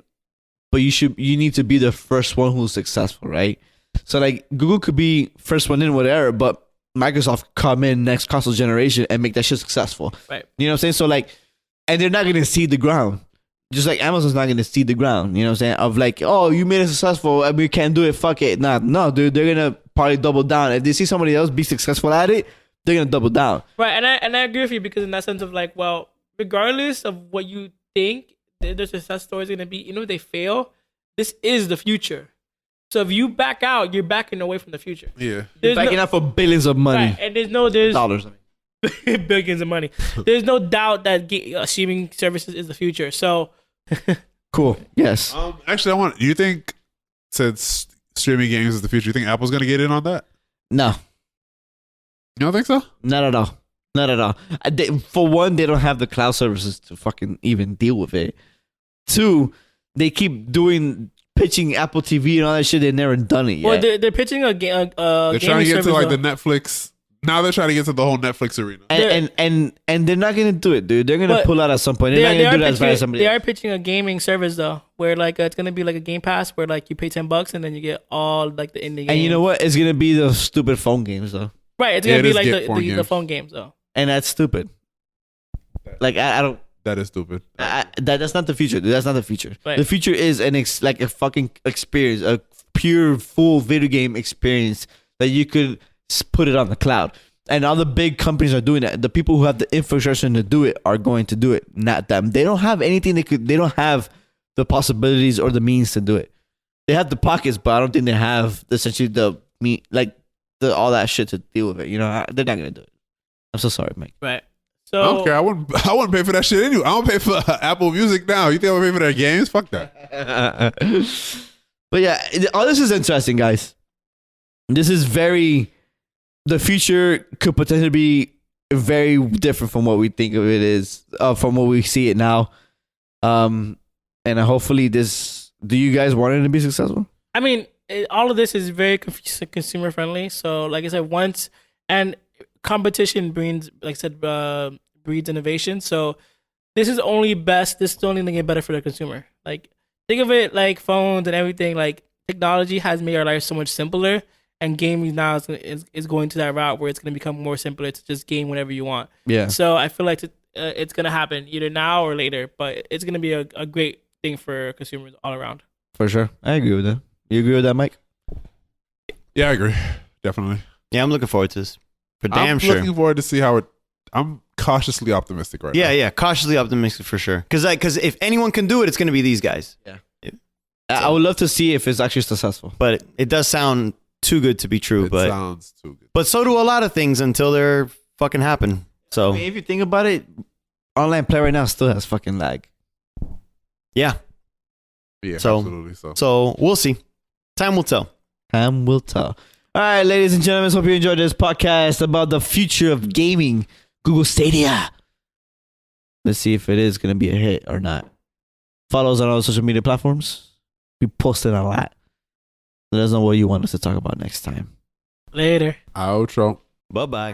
but you need to be the first one who's successful, right? So Google could be first one in, whatever, but Microsoft come in next console generation and make that shit successful. Right. You know what I'm saying? So and they're not gonna seed the ground. Just like Amazon's not gonna seed the ground. You know what I'm saying? Of oh, you made it successful and we can't do it, fuck it. Nah, no, dude, they're gonna probably double down. If they see somebody else be successful at it, they're gonna double down. right, and I agree with you because in that sense of well, regardless of what you think their success story is gonna be, if they fail, this is the future. So if you back out, you're backing away from the future. Yeah. There's Backing out for billions of money. right, and there's Dollars. billions of money. There's no doubt that streaming services is the future. So Cool. Yes. Actually, do you think since streaming games is the future, you think Apple's gonna get in on that? No. You don't think so? Not at all. Not at all. For one, they don't have the cloud services to fucking even deal with it. Two, they keep pitching Apple TV and all that shit. They've never done it yet. Well, they're pitching a game. They're trying to get to like the Netflix. Now they're trying to get to the whole Netflix arena. And they're not gonna do it, dude. They're gonna pull out at some point. They're not gonna do that as fast as somebody. They are pitching a gaming service though, where like it's gonna be like a Game Pass, where like you pay $10 and then you get all like the indie games. And you know what? It's gonna be the stupid phone games though. Right, it's gonna be like the phone games though. And that's stupid. Like I don't. That is stupid. That's not the future. Dude. That's not the future. Right. The future is like a fucking experience, a pure full video game experience that you could put it on the cloud. And all the big companies are doing that. The people who have the infrastructure to do it are going to do it, not them. They don't have anything they don't have the possibilities or the means to do it. They have the pockets, but I don't think they have essentially all that shit to deal with it. You know, they're not gonna do it. I'm so sorry, Mike. Right. I don't care. I wouldn't pay for that shit anyway. I don't pay for Apple Music now. You think I would pay for their games? Fuck that. But yeah, all this is interesting, guys. This is the future could potentially be very different from what we think of it is, from what we see it now. And hopefully do you guys want it to be successful? I mean, all of this is very consumer friendly. So like I said, competition breeds, like I said, breeds innovation. So this is only best. This is only going to get better for the consumer. Like think of it like phones and everything. Like technology has made our life so much simpler. And gaming now is going to that route where it's going to become more simpler to just game whenever you want. Yeah. So I feel like it's going to happen either now or later, but it's going to be a great thing for consumers all around. For sure. I agree with that. You agree with that, Mike? Yeah, I agree. Definitely. Yeah, I'm looking forward to this. For damn sure. I'm looking forward to see how it... I'm cautiously optimistic right now. Yeah, cautiously optimistic for sure. Because if anyone can do it, it's going to be these guys. Yeah. I would love to see if it's actually successful. But it does sound too good to be true. It but sounds too good. But so do a lot of things until they're fucking happen. So I mean, if you think about it, online play right now still has fucking lag. Yeah. Yeah, so, absolutely. So we'll see. Time will tell. Time will tell. All right, ladies and gentlemen, hope you enjoyed this podcast about the future of gaming, Google Stadia. Let's see if it is going to be a hit or not. Follow us on all the social media platforms. We posted a lot. Let us know what you want us to talk about next time. Later. Outro. Bye-bye.